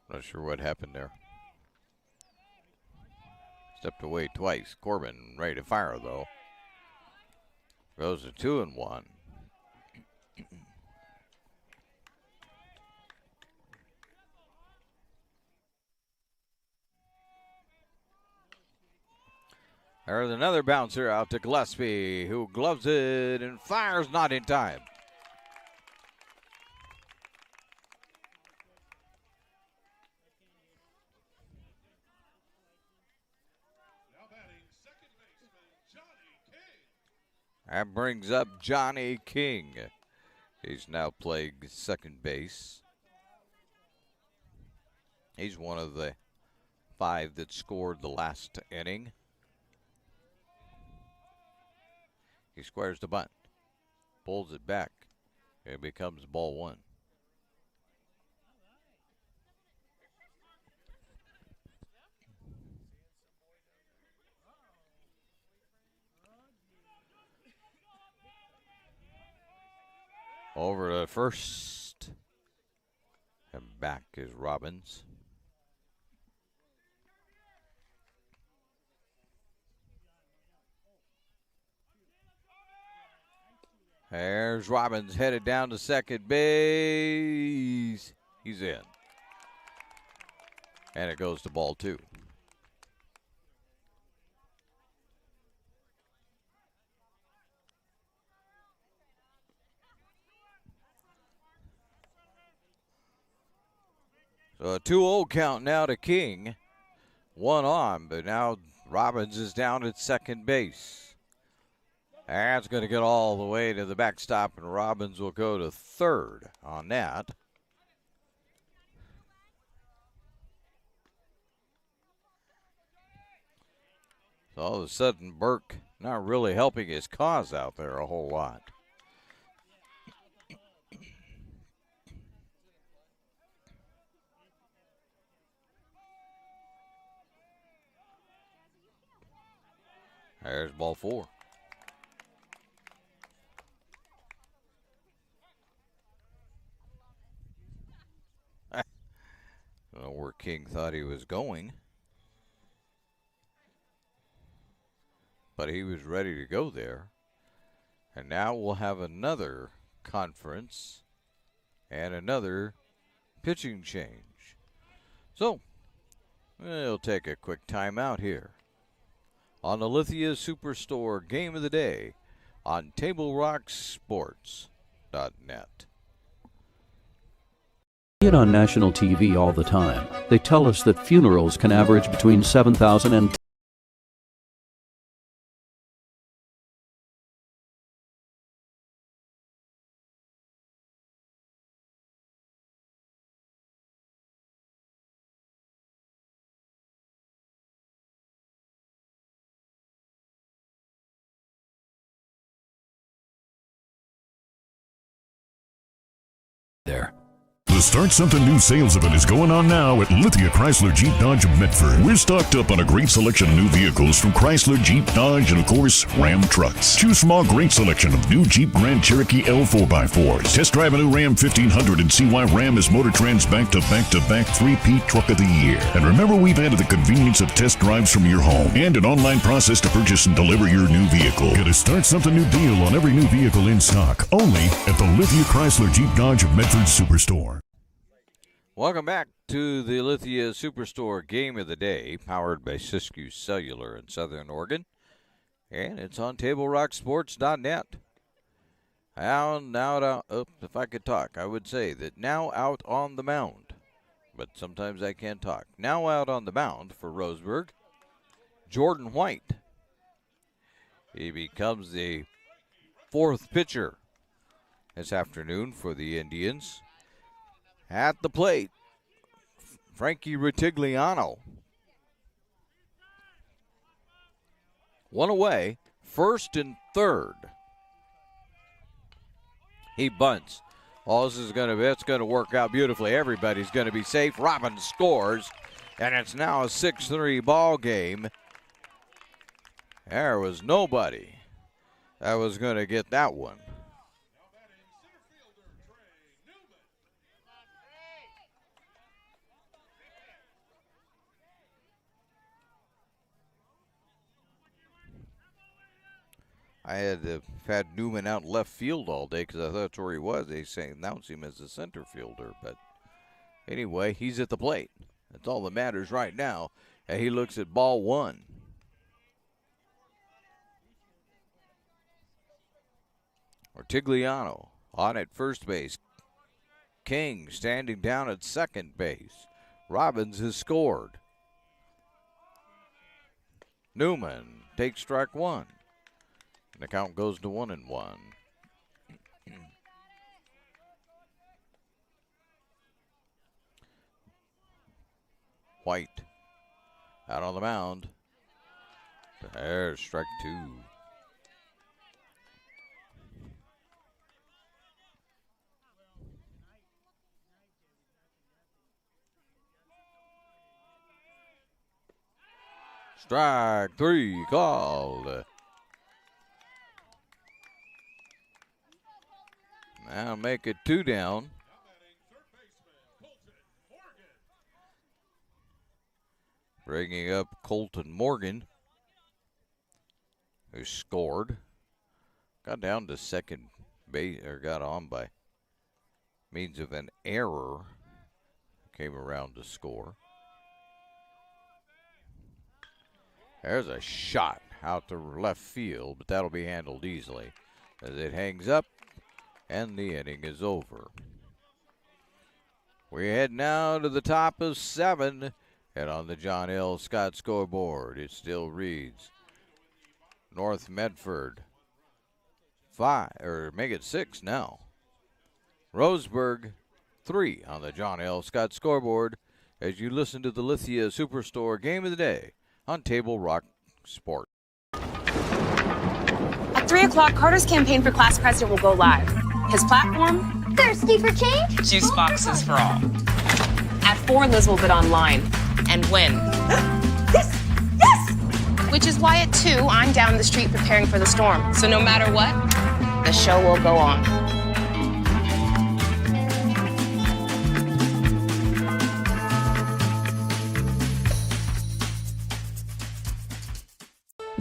Not sure what happened there. Stepped away twice. Corbin ready to fire, though. Goes to 2-1. There's another bouncer out to Gillespie, who gloves it and fires, not in time. That brings up Johnny King. He's now playing second base. He's one of the 5 that scored the last inning. He squares the bunt, pulls it back. It becomes ball one. Over to first, and back is Robbins. There's Robbins headed down to second base. He's in. And it goes to ball 2. So a 2-0 count now to King. 1 on, but now Robbins is down at second base. That's going to get all the way to the backstop, and Robbins will go to third on that. So all of a sudden, Burke not really helping his cause out there a whole lot. There's ball 4. I don't know where King thought he was going, but he was ready to go there. And now we'll have another conference and another pitching change. So we'll take a quick timeout here on the Lithia Superstore Game of the Day on TableRockSports.net. See it on national TV all the time. They tell us that funerals can average between 7,000 and there. The Start Something New sales event is going on now at Lithia Chrysler Jeep Dodge of Medford. We're stocked up on a great selection of new vehicles from Chrysler, Jeep, Dodge, and of course, Ram trucks. Choose from our great selection of new Jeep Grand Cherokee L 4x4s. Test drive a new Ram 1500 and see why Ram is Motor Trend's back-to-back-to-back 3-peat Truck of the Year. And remember, we've added the convenience of test drives from your home and an online process to purchase and deliver your new vehicle. Get a Start Something New deal on every new vehicle in stock, only at the Lithia Chrysler Jeep Dodge of Medford Superstore. Welcome back to the Lithia Superstore Game of the Day, powered by Siskiyou Cellular in Southern Oregon. And it's on TableRockSports.net. If I could talk, I would say that now out on the mound. But sometimes I can't talk. Now out on the mound for Roseburg Jordan White. He becomes the fourth pitcher this afternoon for the Indians. At the plate, Frankie Rutigliano. One away, first and third. He bunts. All this is it's going to work out beautifully. Everybody's going to be safe. Robbins scores, and it's now a 6-3 ball game. There was nobody that was going to get that one. I had Newman out left field all day because I thought that's where he was. They announce him as a center fielder. But anyway, he's at the plate. That's all that matters right now. And he looks at ball one. Rutigliano on at first base. King standing down at second base. Robbins has scored. Newman takes strike one. The count goes to 1-1. White out on the mound. There's strike two. Strike three called. Now make it 2 down. Bringing up Colton Morgan, who scored. Got down to second base, or got on by means of an error. Came around to score. There's a shot out to left field, but that'll be handled easily as it hangs up. And the inning is over. We head now to the top of 7. And on the John L. Scott scoreboard, it still reads North Medford 5, or make it 6 now. Roseburg 3 on the John L. Scott scoreboard as you listen to the Lithia Superstore Game of the Day on Table Rock Sport. At 3 o'clock, Carter's campaign for class president will go live. His platform? Thirsty for change? Juice boxes for all. At 4, Liz will bid online and win. Yes! Yes! Which is why at 2, I'm down the street preparing for the storm. So no matter what, the show will go on.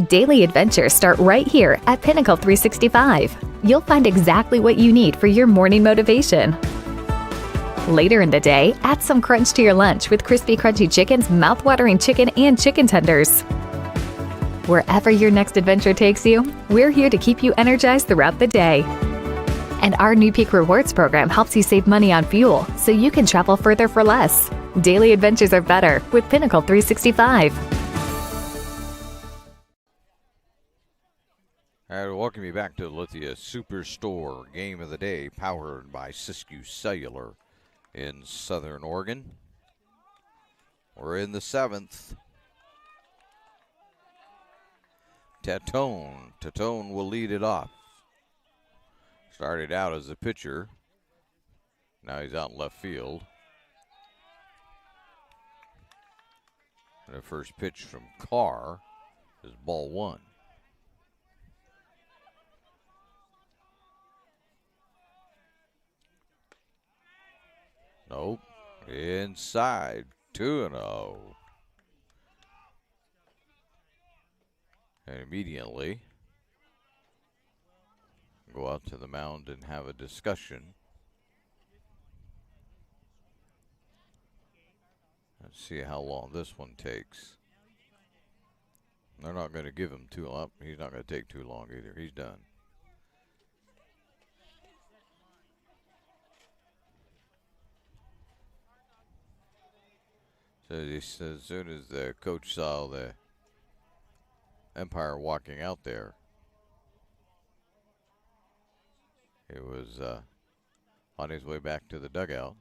Daily adventures start right here at Pinnacle 365. You'll find exactly what you need for your morning motivation. Later in the day, add some crunch to your lunch with crispy crunchy chicken's mouth-watering chicken and chicken tenders. Wherever your next adventure takes you, we're here to keep you energized throughout the day. And our new Peak Rewards program helps you save money on fuel so you can travel further for less. Daily adventures are better with Pinnacle 365. All right, welcome you back to the Lithia Superstore Game of the Day, powered by Siskiyou Cellular in Southern Oregon. We're in the 7th. Tatone will lead it off. Started out as a pitcher. Now he's out in left field. And the first pitch from Carr is ball 1. Nope. Inside. 2-0. And immediately go out to the mound and have a discussion. Let's see how long this one takes. They're not going to give him too long. He's not going to take too long either. He's done. So as soon as the coach saw the umpire walking out there. He was on his way back to the dugout.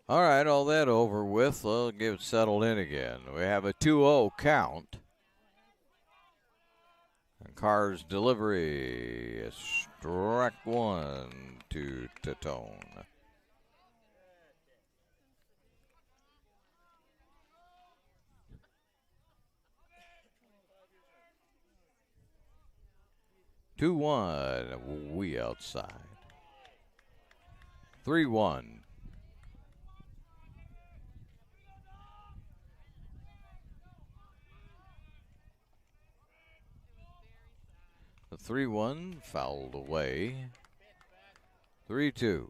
All right, all that over with. We'll get it settled in again. We have a 2-0 count. And Carr's delivery is strike one to Tatone. Two one, we outside. 3-1. The 3-1 fouled away. 3-2.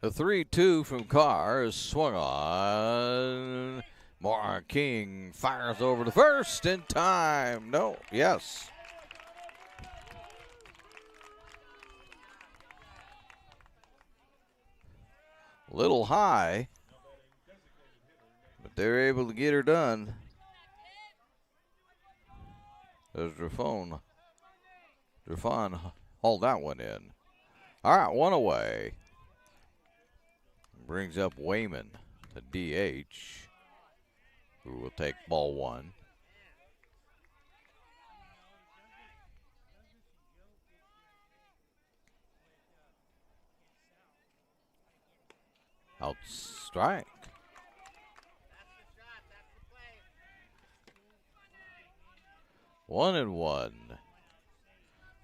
The 3-2 from Carr is swung on. More King fires over the first in time. No, yes. A little high, but they're able to get her done. There's Drafon hauled that one in. All right, one away. Brings up Wayman, the DH, who will take ball one. Out strike. One and one.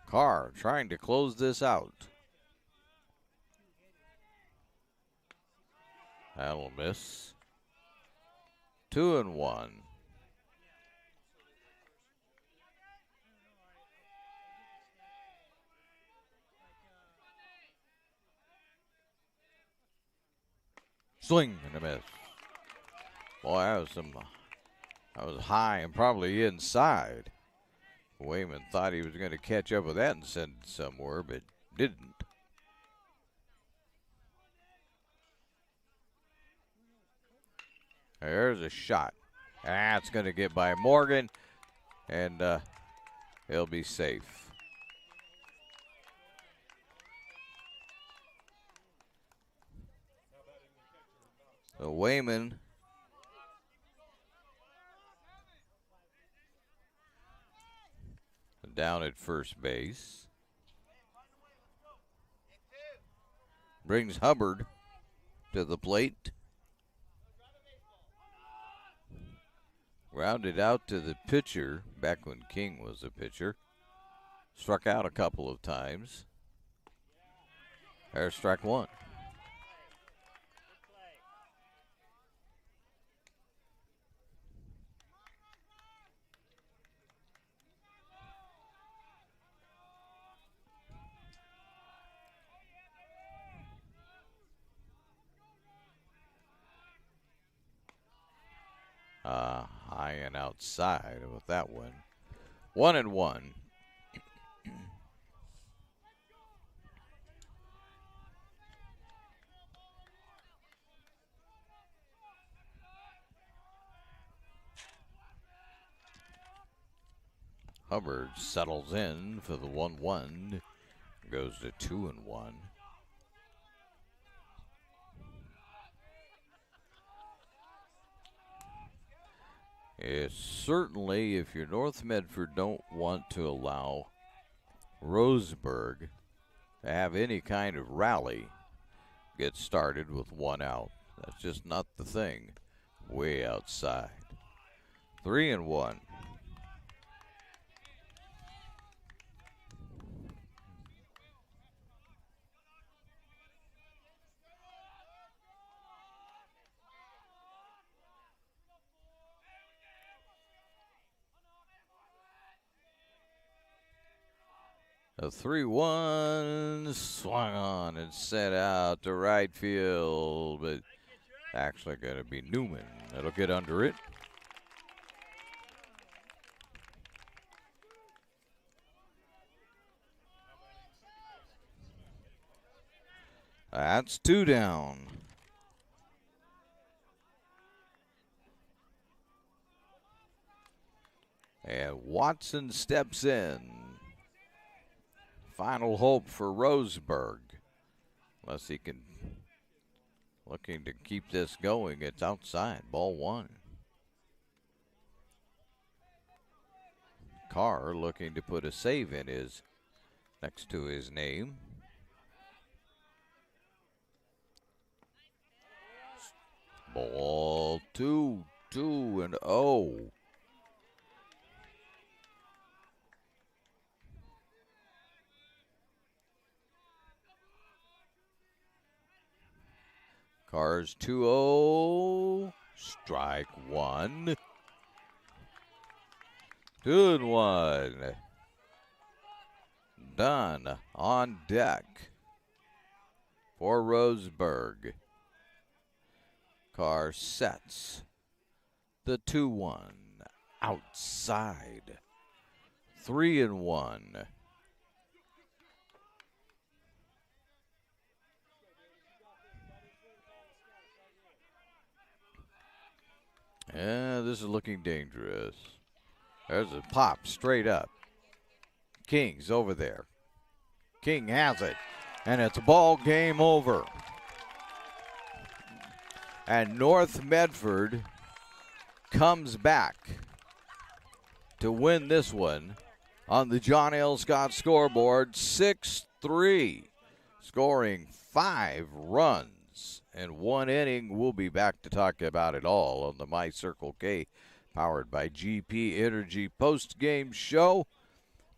Carr trying to close this out. That'll miss. 2-1. Swing and a miss. Boy, that was high and probably inside. Wayman thought he was going to catch up with that and send it somewhere, but didn't. There's a shot. That's going to get by Morgan, and he'll be safe. So Wayman down at first base. Brings Hubbard to the plate. Grounded out to the pitcher back when King was a pitcher. Struck out a couple of times. There's strike one. High and outside with that one. 1-1. Hubbard settles in for the 1-1. Goes to 2-1. It's certainly, if you're North Medford, don't want to allow Roseburg to have any kind of rally get started with one out. That's just not the thing. Way outside. 3-1. A 3-1 swung on and sent out to right field, but actually going to be Newman that'll get under it. That's 2 down. And Watson steps in. Final hope for Roseburg. Unless he can, looking to keep this going. It's outside, ball 1. Carr looking to put a save in his, next to his name. Ball 2, 2-0. Carr's 2-0. Strike 1. 2-1. Done on deck for Roseburg. Carr sets the 2-1 outside. 3-1. Yeah, this is looking dangerous. There's a pop straight up. King's over there. King has it, and it's ball game over. And North Medford comes back to win this one on the John L. Scott scoreboard, 6-3, scoring 5 runs in 1 inning. We'll be back to talk about it all on the My Circle K, powered by GP Energy post-game show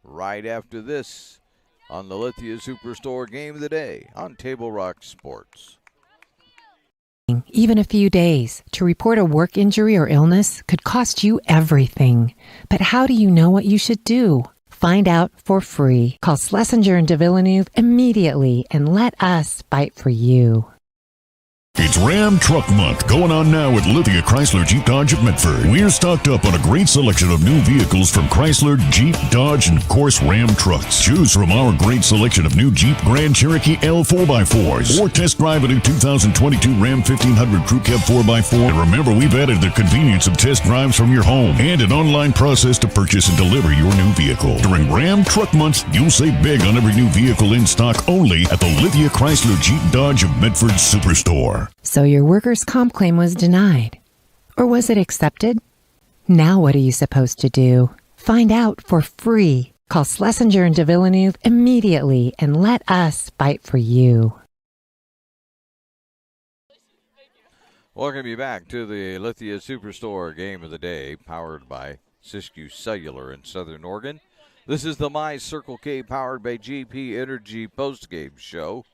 right after this on the Lithia Superstore Game of the Day on Table Rock Sports. Even a few days to report a work injury or illness could cost you everything. But how do you know what you should do? Find out for free. Call Schlesinger and de Villeneuve immediately and let us fight for you. It's Ram Truck Month going on now at Lithia Chrysler Jeep Dodge of Medford. We're stocked up on a great selection of new vehicles from Chrysler, Jeep, Dodge, and of course Ram trucks. Choose from our great selection of new Jeep Grand Cherokee L 4x4s or test drive a new 2022 Ram 1500 Crew Cab 4x4. And remember, we've added the convenience of test drives from your home and an online process to purchase and deliver your new vehicle. During Ram Truck Month, you'll save big on every new vehicle in stock only at the Lithia Chrysler Jeep Dodge of Medford Superstore. So your workers' comp claim was denied. Or was it accepted? Now what are you supposed to do? Find out for free. Call Schlesinger and de Villeneuve immediately and let us fight for you. Welcome you back to the Lithia Superstore Game of the Day, powered by Siskiyou Cellular in Southern Oregon. This is the My Circle K, powered by GP Energy postgame show,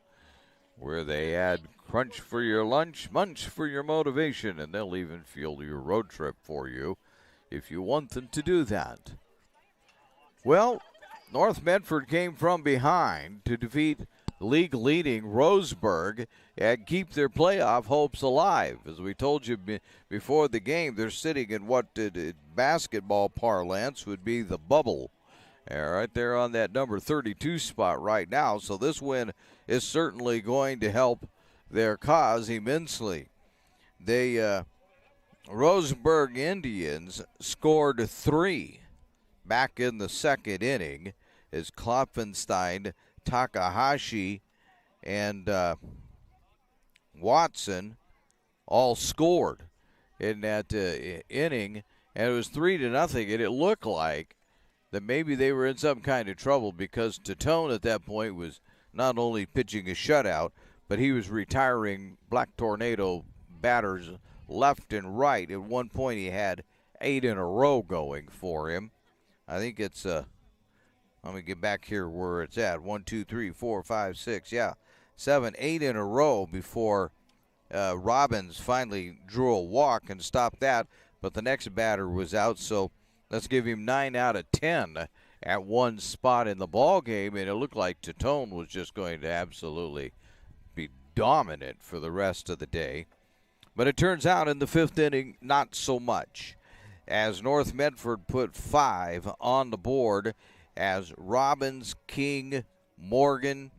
where they add crunch for your lunch, munch for your motivation, and they'll even fuel your road trip for you if you want them to do that. Well, North Medford came from behind to defeat league-leading Roseburg and keep their playoff hopes alive. As we told you before the game, they're sitting in what basketball parlance would be the bubble. Right there on that number 32 spot right now. So this win is certainly going to help their cause immensely. The Roseburg Indians scored 3 back in the second inning as Klopfenstein, Takahashi, and Watson all scored in that inning, and it was 3-0, and it looked like that maybe they were in some kind of trouble because Tatone at that point was not only pitching a shutout, but he was retiring Black Tornado batters left and right. At one point he had 8 in a row going for him. I think it's, let me get back here where it's at. 1, 2, 3, 4, 5, 6, 7, 8 in a row before Robbins finally drew a walk and stopped that. But the next batter was out, so let's give him 9 out of 10 at one spot in the ball game, and it looked like Tatone was just going to absolutely be dominant for the rest of the day. But it turns out in the 5th inning, not so much, as North Medford put 5 on the board as Robbins, King, Morgan,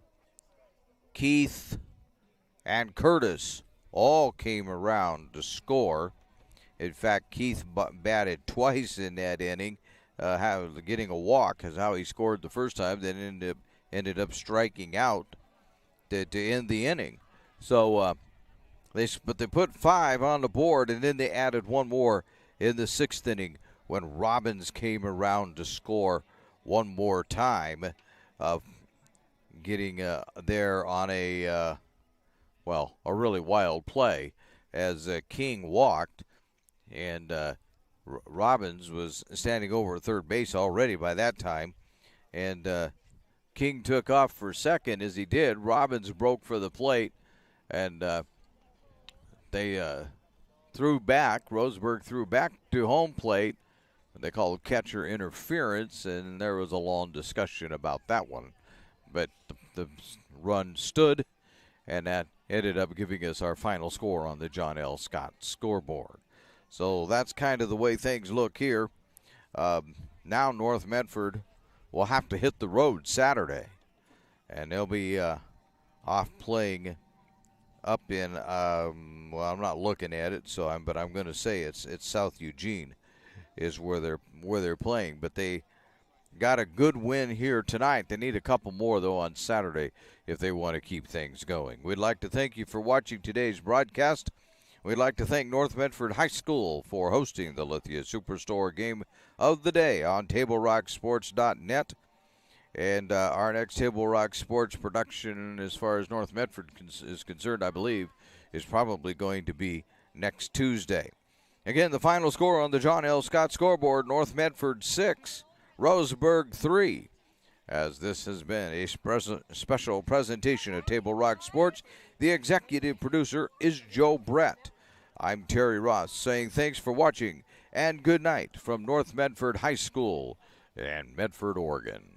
Keith, and Curtis all came around to score. In fact, Keith batted twice in that inning, getting a walk is how he scored the first time, then ended up striking out to end the inning. So they put 5 on the board, and then they added one more in the 6th inning when Robbins came around to score one more time, getting there on a really wild play as King walked, and Robbins was standing over at third base already by that time, and King took off for second. As he did, Robbins broke for the plate, and they threw back. Roseburg threw back to home plate. They call it catcher interference, and there was a long discussion about that one. But the run stood, and that ended up giving us our final score on the John L. Scott scoreboard. So that's kind of the way things look here. Now North Medford will have to hit the road Saturday, and they'll be off playing up in, I'm not looking at it, but I'm going to say it's South Eugene is where they're playing. But they got a good win here tonight. They need a couple more, though, on Saturday if they want to keep things going. We'd like to thank you for watching today's broadcast. We'd like to thank North Medford High School for hosting the Lithia Superstore game of the day on TableRockSports.net. And our next Table Rock Sports production, as far as North Medford is concerned, I believe, is probably going to be next Tuesday. Again, the final score on the John L. Scott scoreboard, North Medford 6, Roseburg 3. As this has been a special presentation of Table Rock Sports, the executive producer is Joe Brett. I'm Terry Ross saying thanks for watching and good night from North Medford High School in Medford, Oregon.